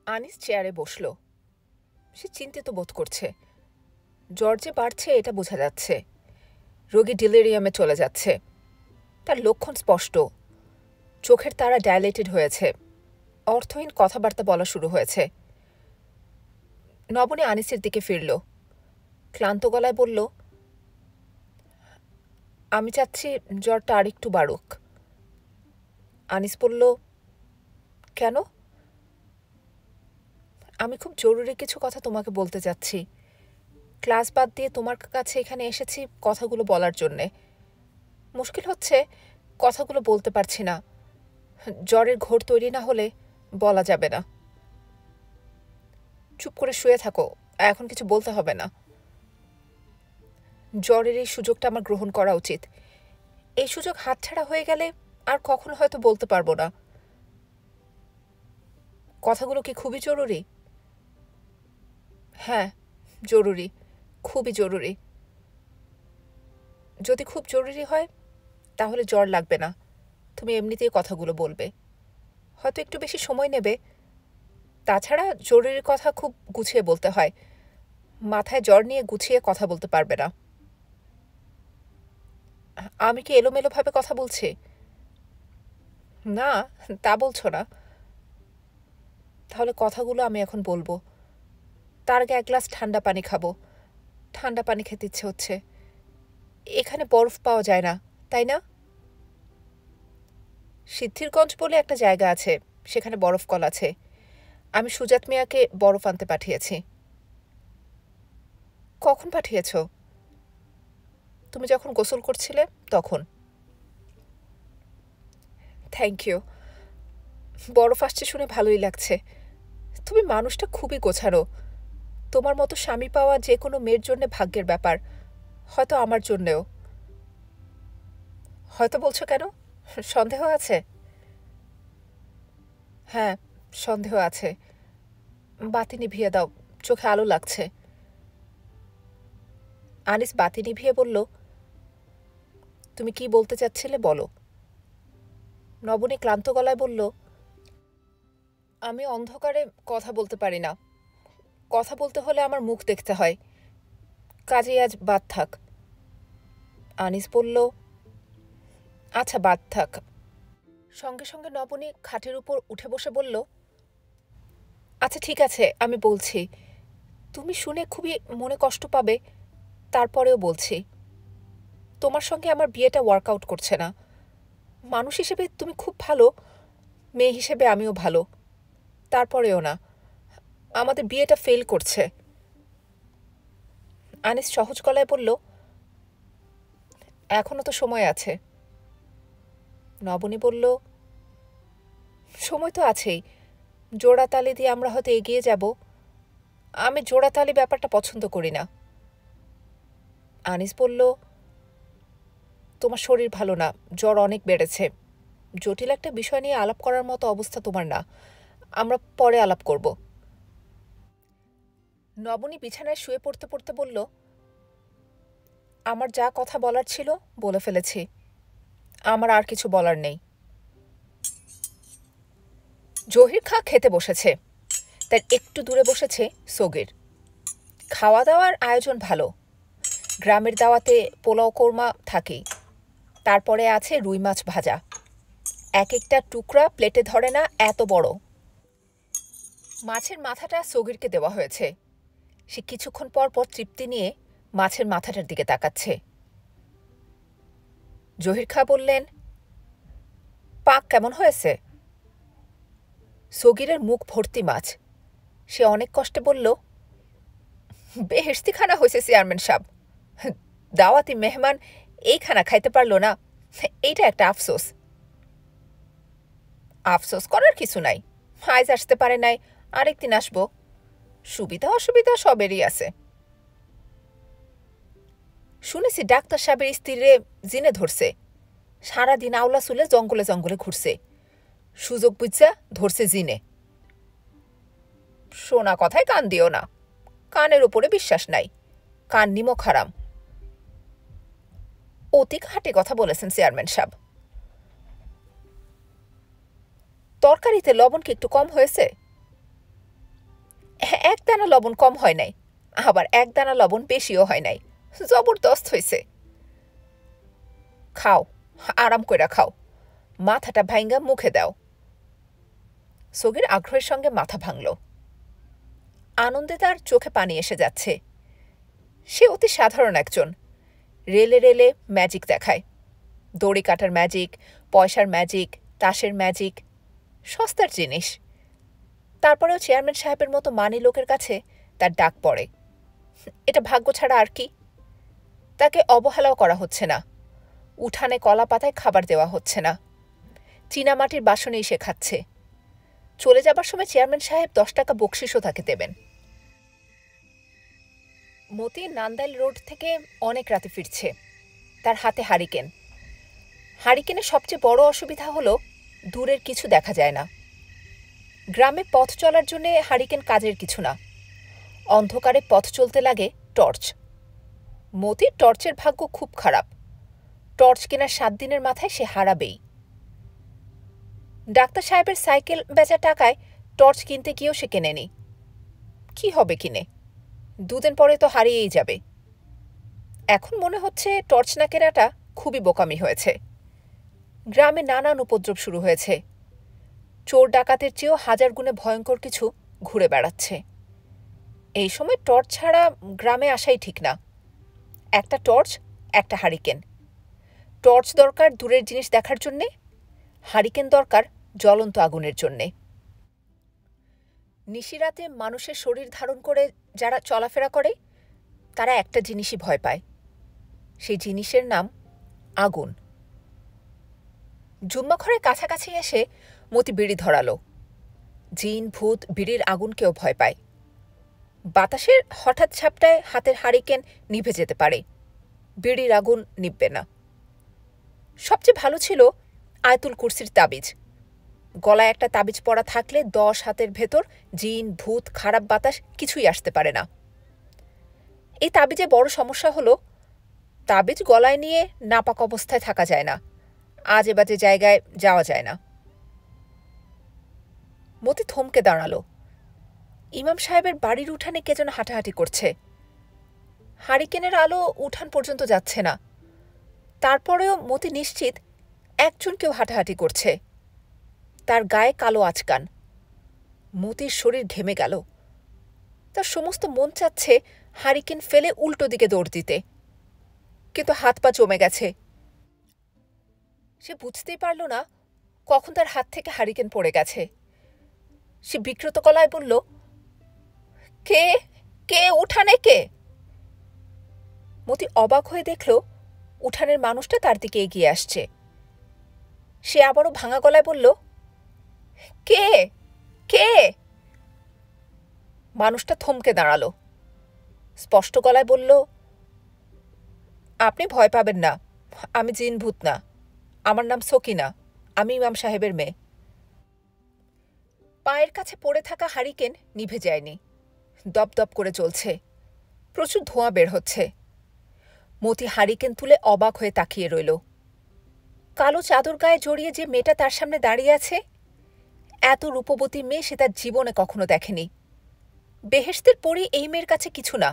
আনিস চেয়ারে বসল। সে চিন্তিত বোধ করছে। জ্বর যে বাড়ছে এটা বোঝা যাচ্ছে। রোগী ডিলেরিয়ামে চলে যাচ্ছে, তার লক্ষণ স্পষ্ট। চোখের তারা ডাইলেটেড হয়েছে, অর্থহীন কথাবার্তা বলা শুরু হয়েছে। নবনী আনিসের দিকে ফিরল, ক্লান্ত গলায় বলল, আমি চাচ্ছি জ্বরটা আরেকটু বাড়ুক। আনিস বলল, কেন? আমি খুব জরুরি কিছু কথা তোমাকে বলতে চাচ্ছি। ক্লাস বাদ দিয়ে তোমার কাছে এখানে এসেছি কথাগুলো বলার জন্যে। মুশকিল হচ্ছে কথাগুলো বলতে পারছি না, জ্বরের ঘোর তৈরি না হলে বলা যাবে না। চুপ করে শুয়ে থাকো, এখন কিছু বলতে হবে না। জ্বরের এই সুযোগটা আমার গ্রহণ করা উচিত। এই সুযোগ হাতছাড়া হয়ে গেলে আর কখনো হয়তো বলতে পারবো না। কথাগুলো কি খুবই জরুরি? হ্যাঁ, জরুরি, খুবই জরুরি। যদি খুব জরুরি হয় তাহলে জ্বর লাগবে না, তুমি এমনিতেই কথাগুলো বলবে, হয়তো একটু বেশি সময় নেবে। তাছাড়া জরুরি কথা খুব গুছিয়ে বলতে হয়, মাথায় জ্বর নিয়ে গুছিয়ে কথা বলতে পারবে না। আমি কি এলোমেলোভাবে কথা বলছি? না, তা বলছো না। তাহলে কথাগুলো আমি এখন বলবো। তার আগে এক গ্লাস ঠান্ডা পানি খাবো। ঠান্ডা পানি খেতে ইচ্ছে হচ্ছে। এখানে বরফ পাওয়া যায় না, তাই না? সিদ্ধিরগঞ্জ বলে একটা জায়গা আছে, সেখানে বরফ কল আছে। আমি সুজাত মিয়াকে বরফ আনতে পাঠিয়েছি। কখন পাঠিয়েছ? তুমি যখন গোসল করছিলে তখন। Thank you. বরফ আসছে শুনে ভালোই লাগছে। তুমি মানুষটা খুবই গোছানো। তোমার মতো স্বামী পাওয়া যে কোনো মেয়ের জন্য ভাগ্যের ব্যাপার, হয়তো আমার জন্যেও। হয়তো বলছো কেন? সন্দেহ আছে? হ্যাঁ, সন্দেহ আছে। বাতি নিভিয়ে দাও, চোখে আলো লাগছে। আনিস বাতি নিভিয়ে বলল, তুমি কি বলতে চাচ্ছিলে বলো। নবনী ক্লান্ত গলায় বলল, আমি অন্ধকারে কথা বলতে পারি না। কথা বলতে হলে আমার মুখ দেখতে হয়। কাজেই আজ বাদ থাক। আনিস বলল, আচ্ছা বাদ থাক। সঙ্গে সঙ্গে নবনী খাটের উপর উঠে বসে বলল, আচ্ছা ঠিক আছে, আমি বলছি। তুমি শুনে খুবই মনে কষ্ট পাবে, তারপরেও বলছি। তোমার সঙ্গে আমার বিয়েটা ওয়ার্কআউট করছে না। মানুষ হিসেবে তুমি খুব ভালো, মেয়ে হিসেবে আমিও ভালো, তারপরেও না। আমাদের বিয়েটা ফেল করছে। আনিস সহজ গলায় বলল, এখনো তো সময় আছে। নবনী বলল, সময় তো আছেই। জোড়াতালি দিয়ে আমরা হয়তো এগিয়ে যাব। আমি জোড়াতালি ব্যাপারটা পছন্দ করি না। আনিস বলল, তোমার শরীর ভালো না, জ্বর অনেক বেড়েছে। জটিল একটা বিষয় নিয়ে আলাপ করার মতো অবস্থা তোমার না। আমরা পরে আলাপ করব। নবনী বিছানায় শুয়ে পড়তে পড়তে বলল, আমার যা কথা বলার ছিল বলে ফেলেছি। আমার আর কিছু বলার নেই। জহির খাঁ খেতে বসেছে। তার একটু দূরে বসেছে সগির। খাওয়া দাওয়ার আয়োজন ভালো। গ্রামের দাওয়াতে পোলাও কোরমা থাকেই। তারপরে আছে রুই মাছ ভাজা। এক একটা টুকরা প্লেটে ধরে না, এত বড়। মাছের মাথাটা সগিরকে দেওয়া হয়েছে। সে কিছুক্ষণ পর পর তৃপ্তি নিয়ে মাছের মাথাটার দিকে তাকাচ্ছে। জহির খাঁ বললেন, পাক কেমন হয়েছে? সগিরের মুখ ভর্তি মাছ। সে অনেক কষ্টে বলল, বেহেশতি খানা হয়েছে চেয়ারম্যান সাহেব। দাওয়াতি মেহমান এই খানা খাইতে পারল না, এইটা একটা আফসোস। আফসোস করার কিছু নাই। আজ আসতে পারে নাই, আরেকদিন আসবো। সুবিধা অসুবিধা সবেরই আছে। শুনেছি ডাক্তার সাহেবের স্ত্রীরে জিনে ধরছে। সারাদিন আওলা চুলে জঙ্গলে জঙ্গলে ঘুরছে। সুযোগ বুঝা ধরছে জিনে। শোনা কথায় কান দিও না। কানের উপরে বিশ্বাস নাই। কান নিমক হারাম। অতি খাঁটি কথা বলেছেন চেয়ারম্যান সাহেব। তরকারিতে লবণ কি একটু কম হয়েছে? এক দানা লবণ কম হয় নাই, আবার এক দানা লবণ বেশিও হয় নাই। জবরদস্ত হয়েছে। খাও, আরাম কইরা খাও। মাথাটা ভাঙ্গা মুখে দাও। সগির আগ্রহের সঙ্গে মাথা ভাঙল। আনন্দে তার চোখে পানি এসে যাচ্ছে। সে অতি সাধারণ একজন। রেলে রেলে ম্যাজিক দেখায়। দড়ি কাটার ম্যাজিক, পয়সার ম্যাজিক, তাসের ম্যাজিক, সস্তার জিনিস। তারপরেও চেয়ারম্যান সাহেবের মতো মানি লোকের কাছে তার ডাক পড়ে। এটা ভাগ্য ছাড়া আর কি। তাকে অবহেলাও করা হচ্ছে না। উঠানে কলা পাতায় খাবার দেওয়া হচ্ছে না। চীনামাটির বাসনেই সে খাচ্ছে। চলে যাবার সময় চেয়ারম্যান সাহেব 10 টাকা বকশিসও তাকে দেবেন। মতি নান্দাইল রোড থেকে অনেক রাতে ফিরছে। তার হাতে হারিকেন। হারিকেনের সবচেয়ে বড় অসুবিধা হলো দূরের কিছু দেখা যায় না। গ্রামে পথ চলার জন্য হারিকেন কাজের কিছু না। অন্ধকারে পথ চলতে লাগে টর্চ। মতির টর্চের ভাগ্য খুব খারাপ। টর্চ কেনার 7 দিনের মাথায় সে হারাবেই। ডাক্তার সাহেবের সাইকেল বেচা টাকায় টর্চ কিনতে গিয়েও সে কেনেনি। কি হবে কিনে? 2 দিন পরে তো হারিয়েই যাবে। এখন মনে হচ্ছে টর্চ না কেনাটা খুবই বোকামি হয়েছে। গ্রামে নানান উপদ্রব শুরু হয়েছে। চোর ডাকাতের চেয়েও হাজার গুণে ভয়ঙ্কর কিছু ঘুরে বেড়াচ্ছে। এই সময় টর্চ ছাড়া গ্রামে আসাই ঠিক না। একটা টর্চ, একটা হারিকেন। টর্চ দরকার দূরের জিনিস দেখার জন্যে, হারিকেন দরকার জ্বলন্ত আগুনের জন্যে। নিশিরাতে মানুষের শরীর ধারণ করে যারা চলাফেরা করে তারা একটা জিনিসই ভয় পায়, সেই জিনিসের নাম আগুন। জুম্মাঘরের কাছাকাছি এসে মতি বিড়ি ধরালো। জিন ভূত বিড়ির আগুনকেও ভয় পায়। বাতাসের হঠাৎ ঝাপটায় হাতের হারিকেন নিভে যেতে পারে, বিড়ির আগুন নিববে না। সবচেয়ে ভালো ছিল আয়তুল কুরসির তাবিজ। গলায় একটা তাবিজ পরা থাকলে 10 হাতের ভেতর জিন ভূত খারাপ বাতাস কিছুই আসতে পারে না। এই তাবিজে বড় সমস্যা হলো তাবিজ গলায় নিয়ে নাপাক অবস্থায় থাকা যায় না, আজে বাজে জায়গায় যাওয়া যায় না। মতি থমকে দাঁড়ালো। ইমাম সাহেবের বাড়ির উঠানে কে যেন হাঁটাহাঁটি করছে। হারিকেনের আলো উঠান পর্যন্ত যাচ্ছে না, তারপরেও মতি নিশ্চিত একজন কেউ হাঁটাহাঁটি করছে। তার গায়ে কালো আচকান। মতির শরীর ঘেমে গেল। তার সমস্ত মন চাচ্ছে হারিকেন ফেলে উল্টো দিকে দৌড় দিতে, কিন্তু হাত পা জমে গেছে। সে বুঝতেই পারল না কখন তার হাত থেকে হারিকেন পড়ে গেছে। সে বিকৃত গলায় বলল, কে কে উঠানে কে? মতি অবাক হয়ে দেখল উঠানের মানুষটা তার দিকে এগিয়ে আসছে। সে আবারও ভাঙা গলায় বলল, কে কে? মানুষটা থমকে দাঁড়ালো। স্পষ্ট গলায় বলল, আপনি ভয় পাবেন না, আমি জিন ভূত না, আমার নাম সকিনা, আমি ইমাম সাহেবের মেয়ে। পায়ের কাছে পড়ে থাকা হারিকেন নিভে যায়নি, দপদপ করে জ্বলছে। প্রচুর ধোঁয়া বের হচ্ছে। মতি হারিকেন তুলে অবাক হয়ে তাকিয়ে রইল। কালো চাদর গায়ে জড়িয়ে যে মেয়েটা তার সামনে দাঁড়িয়ে আছে, এত রূপবতী মেয়ে সে তার জীবনে কখনো দেখেনি। বেহেশতের পরই এই মেয়ের কাছে কিছু না।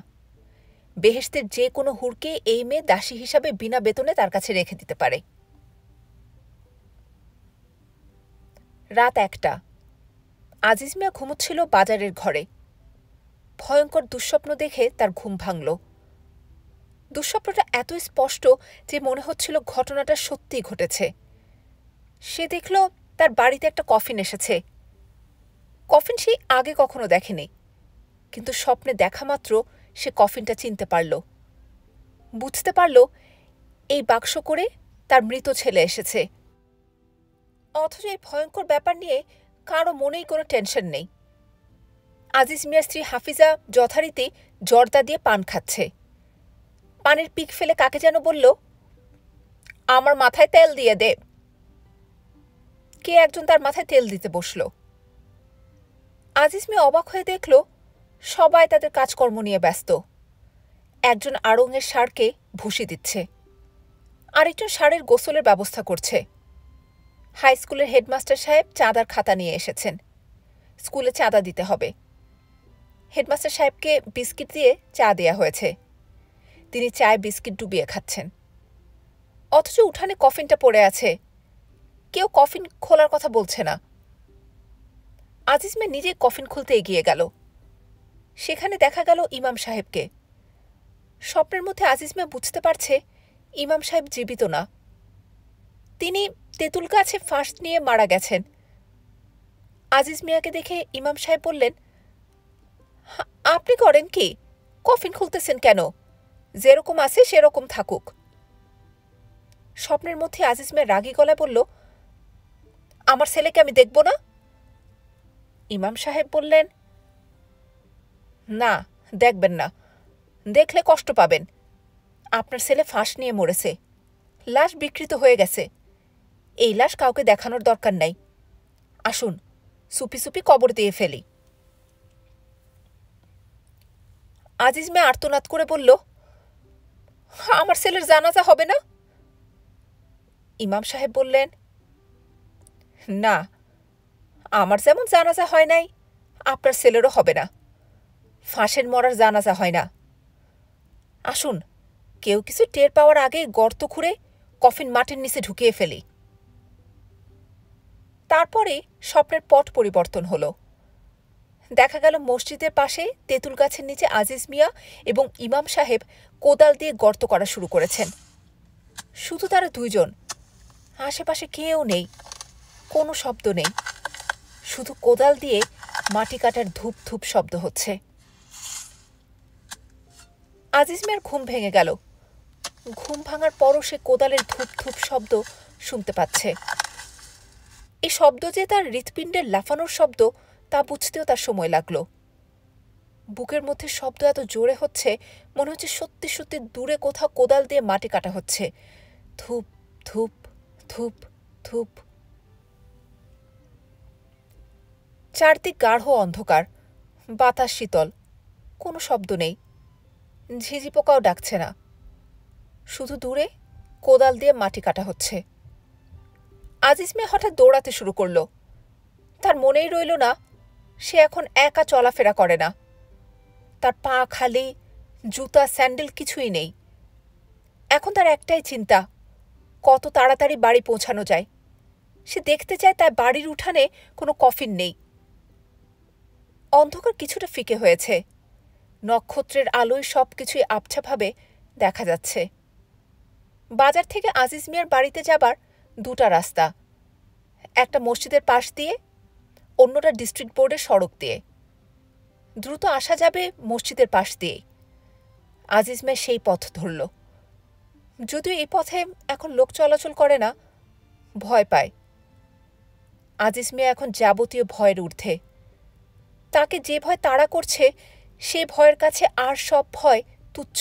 বেহেশতের যে কোনো হুড়কে এই মেয়ে দাসী হিসাবে বিনা বেতনে তার কাছে রেখে দিতে পারে। রাত 1টা। আজিজ মিয়া ঘুমোচ্ছিল বাজারের ঘরে। ভয়ঙ্কর দুঃস্বপ্ন দেখে তার ঘুম ভাঙল। দুঃস্বপ্নটা এত স্পষ্ট যে মনে হচ্ছিল ঘটনাটা সত্যিই ঘটেছে। সে দেখল তার বাড়িতে একটা কফিন এসেছে। কফিন সে আগে কখনো দেখেনি, কিন্তু স্বপ্নে দেখা মাত্র সে কফিনটা চিনতে পারল। বুঝতে পারল এই বাক্স করে তার মৃত ছেলে এসেছে। অথচ এই ভয়ঙ্কর ব্যাপার নিয়ে কারো মনেই কোনো টেনশন নেই। আজিজ মিয়ার স্ত্রী হাফিজা যথারীতি জর্দা দিয়ে পান খাচ্ছে। পানের পিক ফেলে কাকে যেন বলল, আমার মাথায় তেল দিয়ে দে। কে একজন তার মাথায় তেল দিতে বসল। আজিজ মিয়া অবাক হয়ে দেখল সবাই তাদের কাজকর্ম নিয়ে ব্যস্ত। একজন আড়ঙের ষাঁড়কে ভুসি দিচ্ছে, আরেকজন ষাঁড়ের গোসলের ব্যবস্থা করছে। হাই স্কুলের হেডমাস্টার সাহেব চাঁদার খাতা নিয়ে এসেছেন। স্কুলে চাঁদা দিতে হবে। হেডমাস্টার সাহেবকে বিস্কিট দিয়ে চা দেয়া হয়েছে। তিনি চায়ে বিস্কিট ডুবিয়ে খাচ্ছেন। অথচ উঠানে কফিনটা পড়ে আছে। কেউ কফিন খোলার কথা বলছে না। আজিজ মিয়া নিজে কফিন খুলতে এগিয়ে গেল। সেখানে দেখা গেল ইমাম সাহেবকে। স্বপ্নের মধ্যে আজিজ মিয়া বুঝতে পারছে ইমাম সাহেব জীবিত না। তিনি তেঁতুল গাছে ফাঁস নিয়ে মারা গেছেন। আজিজ মিয়াকে দেখে ইমাম সাহেব বললেন, আপনি করেন কি? কফিন খুলতেছেন কেন? যেরকম আছে সেরকম থাকুক। স্বপ্নের মধ্যে আজিজ মিয়া রাগী গলায় বলল, আমার ছেলেকে আমি দেখব না? ইমাম সাহেব বললেন, না, দেখবেন না। দেখলে কষ্ট পাবেন। আপনার ছেলে ফাঁস নিয়ে মরেছে, লাশ বিকৃত হয়ে গেছে। এই লাশ কাউকে দেখানোর দরকার নাই। আসুন, সুপি সুপি কবর দিয়ে ফেলি। আজিজ মিয়া আর্তনাদ করে বলল, আমার ছেলের জানাজা হবে না? ইমাম সাহেব বললেন, না, আমার যেমন জানাজা হয় নাই আপনার ছেলেরও হবে না। ফাঁসের মরার জানাজা হয় না। আসুন, কেউ কিছু টের পাওয়ার আগে গর্ত খুঁড়ে কফিন মাটির নিচে ঢুকিয়ে ফেলি। তারপরে স্বপ্নের পট পরিবর্তন হলো। দেখা গেল মসজিদের পাশে তেঁতুল গাছের নিচে আজিজ মিয়া এবং ইমাম সাহেব কোদাল দিয়ে গর্ত করা শুরু করেছেন। শুধু তারা দুইজন, আশেপাশে কেউ নেই, কোনো শব্দ নেই, শুধু কোদাল দিয়ে মাটি কাটার ধূপ ধূপ শব্দ হচ্ছে। আজিজ মিয়ার ঘুম ভেঙে গেল। ঘুম ভাঙার পরও সে কোদালের ধূপ ধূপ শব্দ শুনতে পাচ্ছে। এই শব্দ যে তার হৃৎপিণ্ডের লাফানোর শব্দ তা বুঝতেও তার সময় লাগলো। বুকের মধ্যে শব্দ এত জোরে হচ্ছে, মনে হচ্ছে সত্যি সত্যি দূরে কোথাও কোদাল দিয়ে মাটি কাটা হচ্ছে। ধূপ ধূপ ধূপ ধূপ। চারদিক গাঢ় অন্ধকার, বাতাস শীতল, কোনো শব্দ নেই, ঝিঝি পোকাও ডাকছে না, শুধু দূরে কোদাল দিয়ে মাটি কাটা হচ্ছে। আজিজ মিয়া হঠাৎ দৌড়াতে শুরু করল। তার মনেই রইল না সে এখন একা চলাফেরা করে না। তার পা খালি, জুতা স্যান্ডেল কিছুই নেই। এখন তার একটাই চিন্তা, কত তাড়াতাড়ি বাড়ি পৌঁছানো যায়। সে দেখতে চায় তার বাড়ির উঠানে কোনো কফিন নেই। অন্ধকার কিছুটা ফিকে হয়েছে, নক্ষত্রের আলোয় সব কিছুই আবছাভাবে দেখা যাচ্ছে। বাজার থেকে আজিজ মিয়ার বাড়িতে যাবার দুটা রাস্তা, একটা মসজিদের পাশ দিয়ে, অন্যটা ডিস্ট্রিক্ট বোর্ডের সড়ক দিয়ে। দ্রুত আসা যাবে মসজিদের পাশ দিয়েই। আজিজ মিয়া সেই পথ ধরল। যদিও এই পথে এখন লোক চলাচল করে না, ভয় পায়। আজিজ মিয়া এখন যাবতীয় ভয়ের ঊর্ধ্বে। তাকে যে ভয় তাড়া করছে সে ভয়ের কাছে আর সব ভয় তুচ্ছ।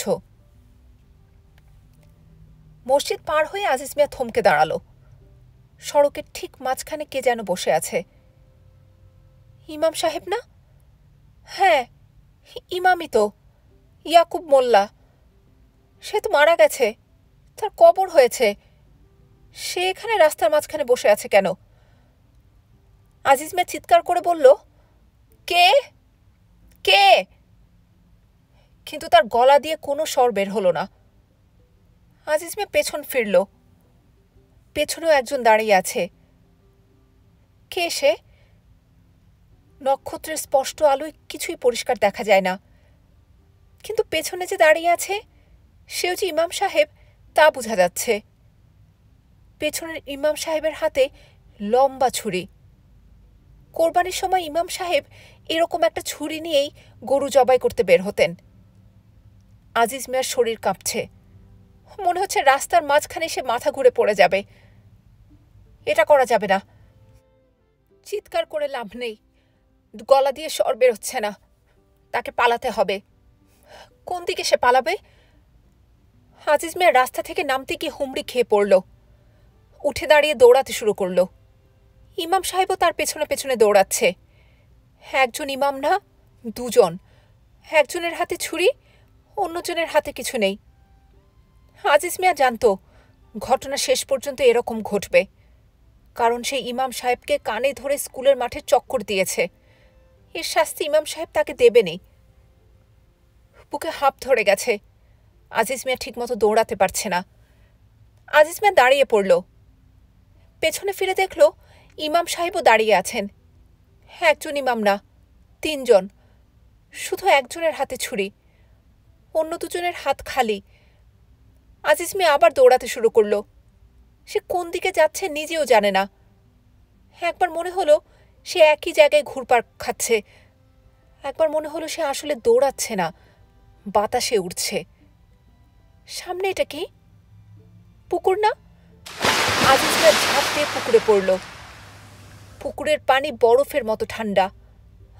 মসজিদ পার হয়ে আজিজ মিয়া থমকে দাঁড়াল। সড়কের ঠিক মাঝখানে কে যেন বসে আছে। ইমাম সাহেব না? হ্যাঁ, ইমামই তো, ইয়াকুব মোল্লা। সে তো মারা গেছে, তার কবর হয়েছে। সে এখানে রাস্তার মাঝখানে বসে আছে কেন? আজিজ মিয়া চিৎকার করে বলল, কে কে? কিন্তু তার গলা দিয়ে কোনো স্বর বের হলো না। আজিজ মিয়া পেছন ফিরল। পেছনেও একজন দাঁড়িয়ে আছে। কে সে? নক্ষত্রের স্পষ্ট আলোয় কিছুই পরিষ্কার দেখা যায় না, কিন্তু পেছনে যে দাঁড়িয়ে আছে সেও যে ইমাম সাহেব তা বোঝা যাচ্ছে। পেছনের ইমাম সাহেবের হাতে লম্বা ছুরি। কোরবানির সময় ইমাম সাহেব এরকম একটা ছুরি নিয়েই গরু জবাই করতে বের হতেন। আজিজ মিয়ার শরীর কাঁপছে। মনে হচ্ছে রাস্তার মাঝখানে সে মাথা ঘুরে পড়ে যাবে। এটা করা যাবে না। চিৎকার করে লাভ নেই, গলা দিয়ে স্বর বেরোচ্ছে না। তাকে পালাতে হবে। কোন দিকে সে পালাবে? আজিজ মিয়া রাস্তা থেকে নামতে গিয়ে হুমড়ি খেয়ে পড়ল। উঠে দাঁড়িয়ে দৌড়াতে শুরু করল। ইমাম সাহেবও তার পেছনে পেছনে দৌড়াচ্ছে। একজন ইমাম না, দুজন। একজনের হাতে ছুরি, অন্যজনের হাতে কিছু নেই। আজিজ মিয়া জানত ঘটনা শেষ পর্যন্ত এরকম ঘটবে, কারণ সেই ইমাম সাহেবকে কানে ধরে স্কুলের মাঠে চক্কর দিয়েছে। এর শাস্তি ইমাম সাহেব তাকে দেবেনি। বুকে হাঁপ ধরে গেছে। আজিজ মিয়া ঠিকমতো দৌড়াতে পারছে না। আজিজ মিয়া দাঁড়িয়ে পড়ল। পেছনে ফিরে দেখল ইমাম সাহেবও দাঁড়িয়ে আছেন। একজন ইমাম না, তিনজন। শুধু একজনের হাতে ছুরি, অন্য দুজনের হাত খালি। আজিজ মিয়া আবার দৌড়াতে শুরু করল। সে কোন দিকে যাচ্ছে নিজেও জানে না। একবার মনে হলো সে একই জায়গায় ঘুরপাক খাচ্ছে, একবার মনে হলো সে আসলে দৌড়াচ্ছে না, বাতাসে উড়ছে। সামনে এটা কি? পুকুর না? আজিজ মিয়া ঝাঁপ দিয়ে পুকুরে পড়ল। পুকুরের পানি বরফের মতো ঠান্ডা,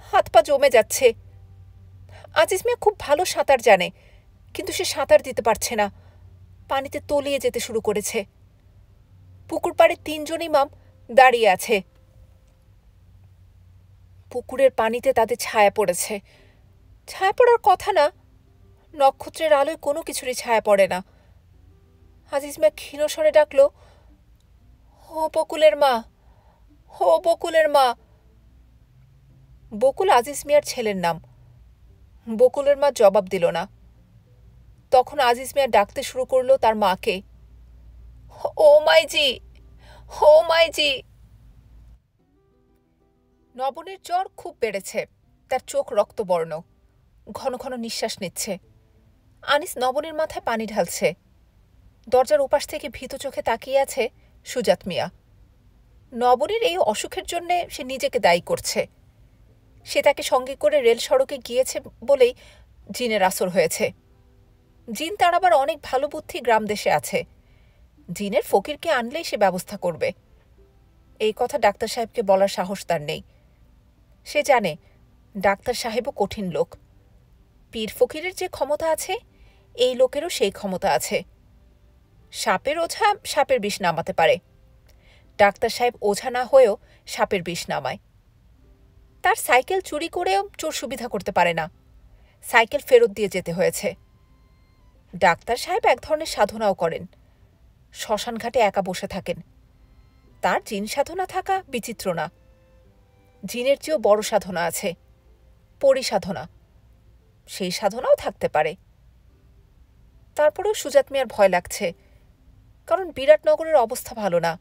হাত পা জমে যাচ্ছে। আজিজ মিয়া খুব ভালো সাঁতার জানে, কিন্তু সে সাঁতার দিতে পারছে না। পানিতে তলিয়ে যেতে শুরু করেছে। পুকুর পাড়ে তিনজন ইমাম দাঁড়িয়ে আছে। পুকুরের পানিতে তাদের ছায়া পড়েছে। ছায়া পড়ার কথা না, নক্ষত্রের আলোয় কোনো কিছুরই ছায়া পড়ে না। আজিজ মিয়া ক্ষীণ স্বরে ডাকল, ও বকুলের মা, ও বকুলের মা। বকুল আজিজ মিয়ার ছেলের নাম। বকুলের মা জবাব দিল না। তখন আজিজ মিয়া ডাকতে শুরু করল তার মাকে, ও মাইজি, ও মাইজি। নবনীর জ্বর খুব বেড়েছে, তার চোখ রক্তবর্ণ, ঘন ঘন নিঃশ্বাস নিচ্ছে। আনিস নবনীর মাথায় পানি ঢালছে। দরজার ওপাশ থেকে ভীতু চোখে তাকিয়ে আছে সুজাত মিয়া। নবনীর এই অসুখের জন্যে সে নিজেকে দায়ী করছে। সে তাকে সঙ্গে করে রেল সড়কে গিয়েছে বলেই জিনের আসর হয়েছে। জিন তার আবার অনেক ভালো বুদ্ধি গ্রাম দেশে আছে। জিনের ফকিরকে আনলেই সে ব্যবস্থা করবে। এই কথা ডাক্তার সাহেবকে বলার সাহস তার নেই। সে জানে ডাক্তার সাহেবও কঠিন লোক। পীর ফকিরের যে ক্ষমতা আছে, এই লোকেরও সেই ক্ষমতা আছে। সাপের ওঝা সাপের বিষ নামাতে পারে। ডাক্তার সাহেব ওঝা না হয়েও সাপের বিষ নামায়। তার সাইকেল চুরি করেও চোর সুবিধা করতে পারে না। সাইকেল ফেরত দিয়ে যেতে হয়েছে। ডাক্তার সাহেব এক ধরনের সাধনাও করেন। শ্মশানঘাটে একা বসে থাকেন। তার জিন সাধনা থাকা বিচিত্র না। জিনের চেয়েও বড় সাধনা আছে, পরিসাধনা। সেই সাধনাও থাকতে পারে। তারপরেও সুজাত মিয়ার ভয় লাগছে, কারণ বিরাটনগরের অবস্থা ভালো না।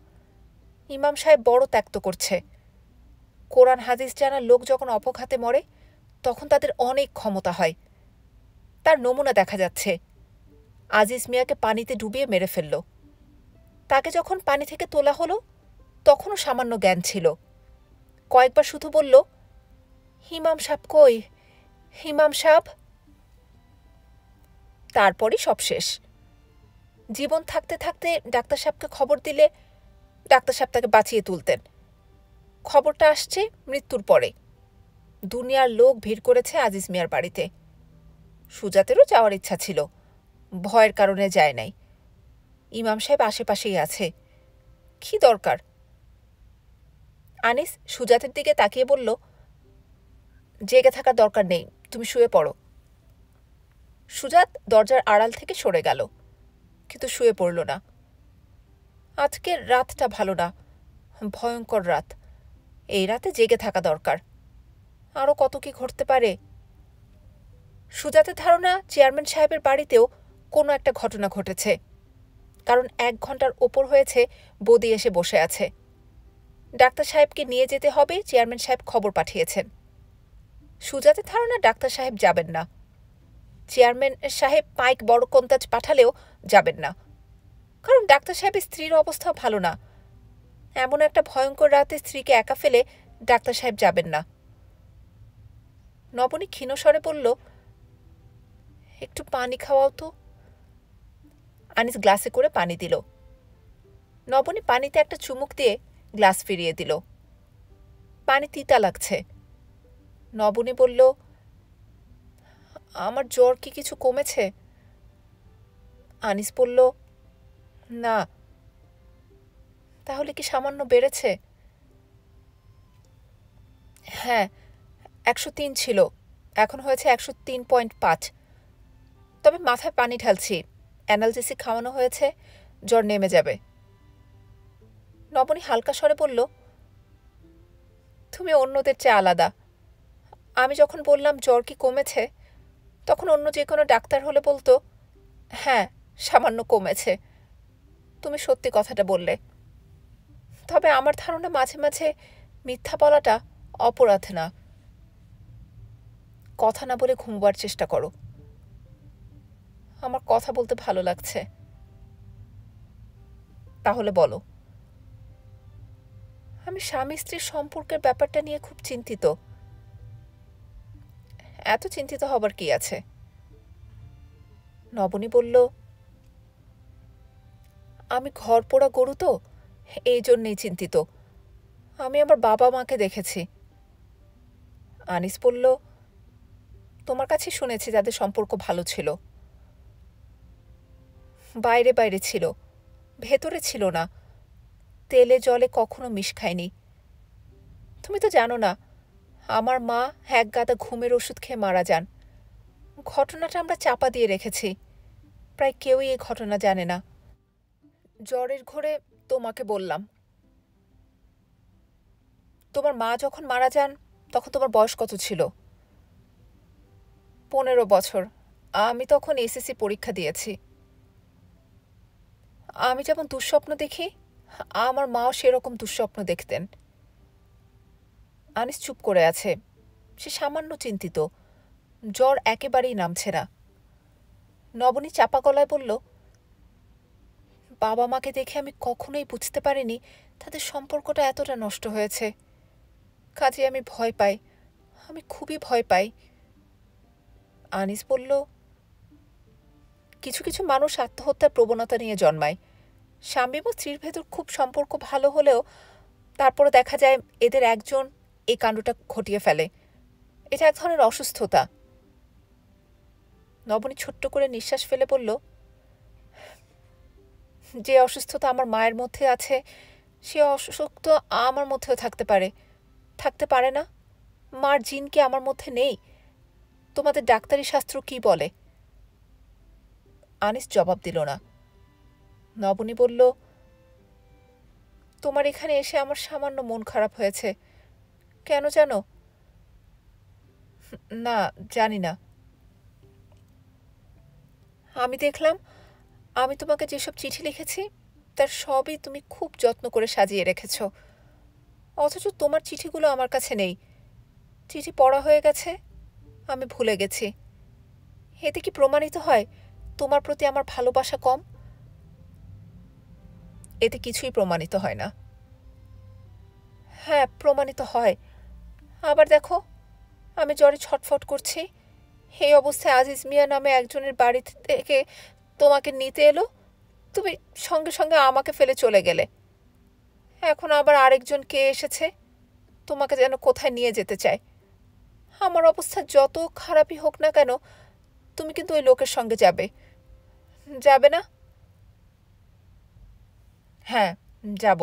ইমাম সাহেব বড় ত্যাক্ত করছে। কোরআন হাদিস জানার লোক যখন অপঘাতে মরে, তখন তাদের অনেক ক্ষমতা হয়। তার নমুনা দেখা যাচ্ছে। আজিজ মিয়াকে পানিতে ডুবিয়ে মেরে ফেলল। তাকে যখন পানি থেকে তোলা হলো, তখনও সামান্য জ্ঞান ছিল। কয়েকবার শুধু বলল, ইমাম সাহেব কই, ইমাম সাহেব। তারপরই সব শেষ। জীবন থাকতে থাকতে ডাক্তার সাহেবকে খবর দিলে ডাক্তার সাহেব তাকে বাঁচিয়ে তুলতেন। খবরটা আসছে মৃত্যুর পরে। দুনিয়ার লোক ভিড় করেছে আজিজ মিয়ার বাড়িতে। সুজাতেরও যাওয়ার ইচ্ছা ছিল, ভয়ের কারণে যায় নাই। ইমাম সাহেব আশেপাশেই আছে, কি দরকার? আনিস সুজাতের দিকে তাকিয়ে বলল, জেগে থাকার দরকার নেই, তুমি শুয়ে পড়ো। সুজাত দরজার আড়াল থেকে সরে গেল, কিন্তু শুয়ে পড়ল না। আজকের রাতটা ভালো না, ভয়ঙ্কর রাত। এই রাতে জেগে থাকা দরকার। আরও কত কি ঘটতে পারে। সুজাতের ধারণা চেয়ারম্যান সাহেবের বাড়িতেও কোনো একটা ঘটনা ঘটেছে, কারণ 1 ঘন্টার ওপর হয়েছে বদি এসে বসে আছে। ডাক্তার সাহেবকে নিয়ে যেতে হবে, চেয়ারম্যান সাহেব খবর পাঠিয়েছেন। সুজাতের ধারণা ডাক্তার সাহেব যাবেন না। চেয়ারম্যান সাহেব পাইক বড় কোন্তাজ পাঠালেও যাবেন না, কারণ ডাক্তার সাহেবের স্ত্রীর অবস্থা ভালো না। এমন একটা ভয়ঙ্কর রাতে স্ত্রীকে একা ফেলে ডাক্তার সাহেব যাবেন না। নবনী ক্ষীণস্বরে বলল, একটু পানি খাওয়াও তো। আনিস গ্লাসে করে পানি দিল। নবনী পানিতে একটা চুমুক দিয়ে গ্লাস ফিরিয়ে দিল। পানি তিতা লাগছে। নবনী বলল, আমার জ্বর কি কিছু কমেছে? আনিস বলল, না। তাহলে কি সামান্য বেড়েছে? হ্যাঁ, 103 ছিল, এখন হয়েছে 103.5। তবে মাথায় পানি ঢালছি, অ্যানালজেসিক খাওয়ানো হয়েছে, জ্বর নেমে যাবে। নবনী হালকা স্বরে বলল, তুমি অন্যদের চেয়ে আলাদা। আমি যখন বললাম জ্বর কি কমেছে, তখন অন্য যে কোনো ডাক্তার হলে বলতো, হ্যাঁ সামান্য কমেছে। তুমি সত্যি কথাটা বললে। তবে আমার ধারণা মাঝে মাঝে মিথ্যা বলাটা অপরাধ না। কথা না বলে ঘুমবার চেষ্টা করো। আমার কথা বলতে ভালো লাগছে। তাহলে বলো। আমি স্বামী স্ত্রীর সম্পর্কের ব্যাপারটা নিয়ে খুব চিন্তিত। এত চিন্তিত হবার কি আছে? নবনী বলল, আমি ঘর পোড়া গরু তো, এই জন্যেই চিন্তিত। আমি আমার বাবা মাকে দেখেছি। আনিস বলল, তোমার কাছে শুনেছি তাদের সম্পর্ক ভালো ছিল। বাইরে বাইরে ছিল, ভেতরে ছিল না। তেলে জলে কখনো মিশ খায়নি। তুমি তো জানো না, আমার মা এক গাদা ঘুমের ওষুধ খেয়ে মারা যান। ঘটনাটা আমরা চাপা দিয়ে রেখেছি। প্রায় কেউই এই ঘটনা জানে না। জ্বরের ঘোরে তোমাকে বললাম। তোমার মা যখন মারা যান, তখন তোমার বয়স কত ছিল? 15 বছর। আমি তখন এসএসসি পরীক্ষা দিয়েছি। আমি যেমন দুঃস্বপ্ন দেখি, আমার মাও সেরকম দুঃস্বপ্ন দেখতেন। আনিস চুপ করে আছে। সে সামান্য চিন্তিত। জ্বর একেবারেই নামছে না। নবনী চাপা গলায় বলল, বাবা মাকে দেখে আমি কখনোই বুঝতে পারিনি তাদের সম্পর্কটা এতটা নষ্ট হয়েছে। কাজে আমি ভয় পাই, আমি খুবই ভয় পাই। আনিস বলল, কিছু কিছু মানুষ আত্মহত্যার প্রবণতা নিয়ে জন্মায়। স্বামী ও স্ত্রীর ভেতর খুব সম্পর্ক ভালো হলেও তারপরে দেখা যায় এদের একজন এই কাণ্ডটা ঘটিয়ে ফেলে। এটা এক ধরনের অসুস্থতা। নবনী ছোট্ট করে নিঃশ্বাস ফেলে বলল, যে অসুস্থতা আমার মায়ের মধ্যে আছে সে অসুস্থ আমার মধ্যেও থাকতে পারে না? মার জিন কি আমার মধ্যে নেই? তোমাদের ডাক্তারি শাস্ত্র কি বলে? আনিস জবাব দিল না। নবনী বলল, তোমার এখানে এসে আমার সামান্য মন খারাপ হয়েছে। কেন জানো? না, জানি না। আমি দেখলাম আমি তোমাকে যেসব চিঠি লিখেছি তার সবই তুমি খুব যত্ন করে সাজিয়ে রেখেছ, অথচ তোমার চিঠিগুলো আমার কাছে নেই। চিঠি পড়া হয়ে গেছে, আমি ভুলে গেছি। এতে কি প্রমাণিত হয় তোমার প্রতি আমার ভালোবাসা কম? এতে কিছুই প্রমাণিত হয় না। হ্যাঁ, প্রমাণিত হয়। আবার দেখো, আমি জ্বরে ছটফট করছি। এই অবস্থায় আজিজ মিয়া নামে একজনের বাড়ি থেকে তোমাকে নিতে এলো, তুমি সঙ্গে সঙ্গে আমাকে ফেলে চলে গেলে। এখন আবার আরেকজন কে এসেছে, তোমাকে যেন কোথায় নিয়ে যেতে চায়। আমার অবস্থা যত খারাপই হোক না কেন, তুমি কিন্তু ওই লোকের সঙ্গে যাবে না? হ্যাঁ, যাব।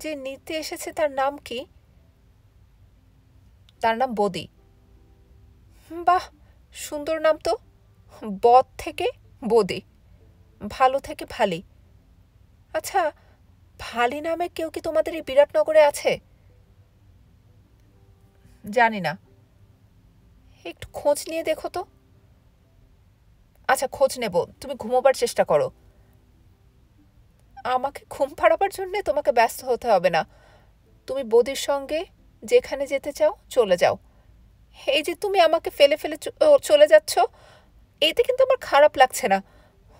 যে নিতে এসেছে তার নাম কি? তার নাম বদি। বাহ, সুন্দর নাম তো। বদ থেকে বদি, ভালো থেকে ভালি। আচ্ছা, ভালি নামে কেউ কি তোমাদের এই বিরাটনগরে আছে? জানি না। একটু খোঁজ নিয়ে দেখো তো। আচ্ছা, খোঁজ নেব, তুমি ঘুমোবার চেষ্টা করো। আমাকে ঘুম পাড়াবার জন্যে তোমাকে ব্যস্ত হতে হবে না। তুমি বদির সঙ্গে যেখানে যেতে চাও চলে যাও। এই যে তুমি আমাকে ফেলে ফেলে চলে যাচ্ছ, এতে কিন্তু আমার খারাপ লাগছে না,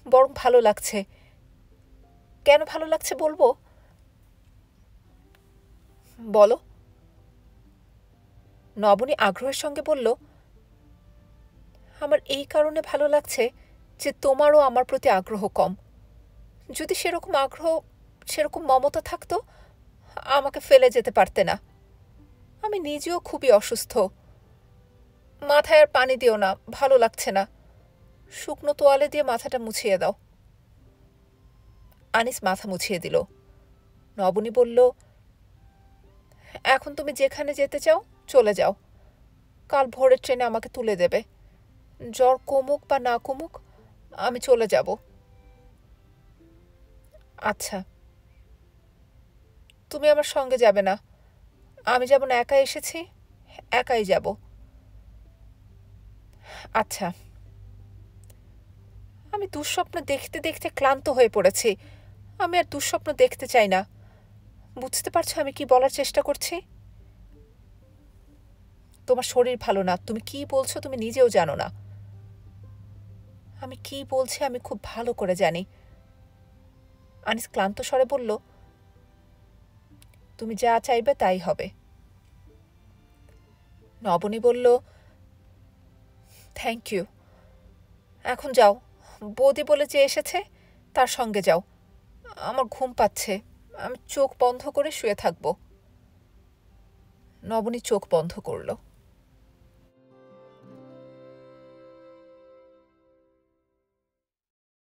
বরং ভালো লাগছে। কেন ভালো লাগছে বলবো? বলো। নবনী আগ্রহের সঙ্গে বলল, আমার এই কারণে ভালো লাগছে যে তোমারও আমার প্রতি আগ্রহ কম। যদি সেরকম মমতা থাকতো, আমাকে ফেলে যেতে পারতে না। আমি নিজেও খুবই অসুস্থ। মাথায় আর পানি দিও না, ভালো লাগছে না। শুকনো তোয়ালে দিয়ে মাথাটা মুছিয়ে দাও। আনিস মাথা মুছিয়ে দিল। নবনী বলল, এখন তুমি যেখানে যেতে চাও চলে যাও। কাল ভোরের ট্রেনে আমাকে তুলে দেবে। জ্বর কমুক বা না কমুক, আমি চলে যাব। আচ্ছা। তুমি আমার সঙ্গে যাবে না। আমি যেমন একা এসেছি, একাই যাব। আচ্ছা। আমি দুঃস্বপ্ন দেখতে দেখতে ক্লান্ত হয়ে পড়েছি। আমি আর দুঃস্বপ্ন দেখতে চাই না। বুঝতে পারছো আমি কি বলার চেষ্টা করছি? তোমার শরীর ভালো না, তুমি কি বলছো তুমি নিজেও জানো না। আমি কি বলছি আমি খুব ভালো করে জানি। আনিস ক্লান্ত স্বরে বলল, তুমি যা চাইবে তাই হবে। নবনী বলল, থ্যাংক ইউ। এখন যাও, বৌদি বলে যে এসেছে তার সঙ্গে যাও। আমার ঘুম পাচ্ছে, আমি চোখ বন্ধ করে শুয়ে থাকব। নবনী চোখ বন্ধ করল।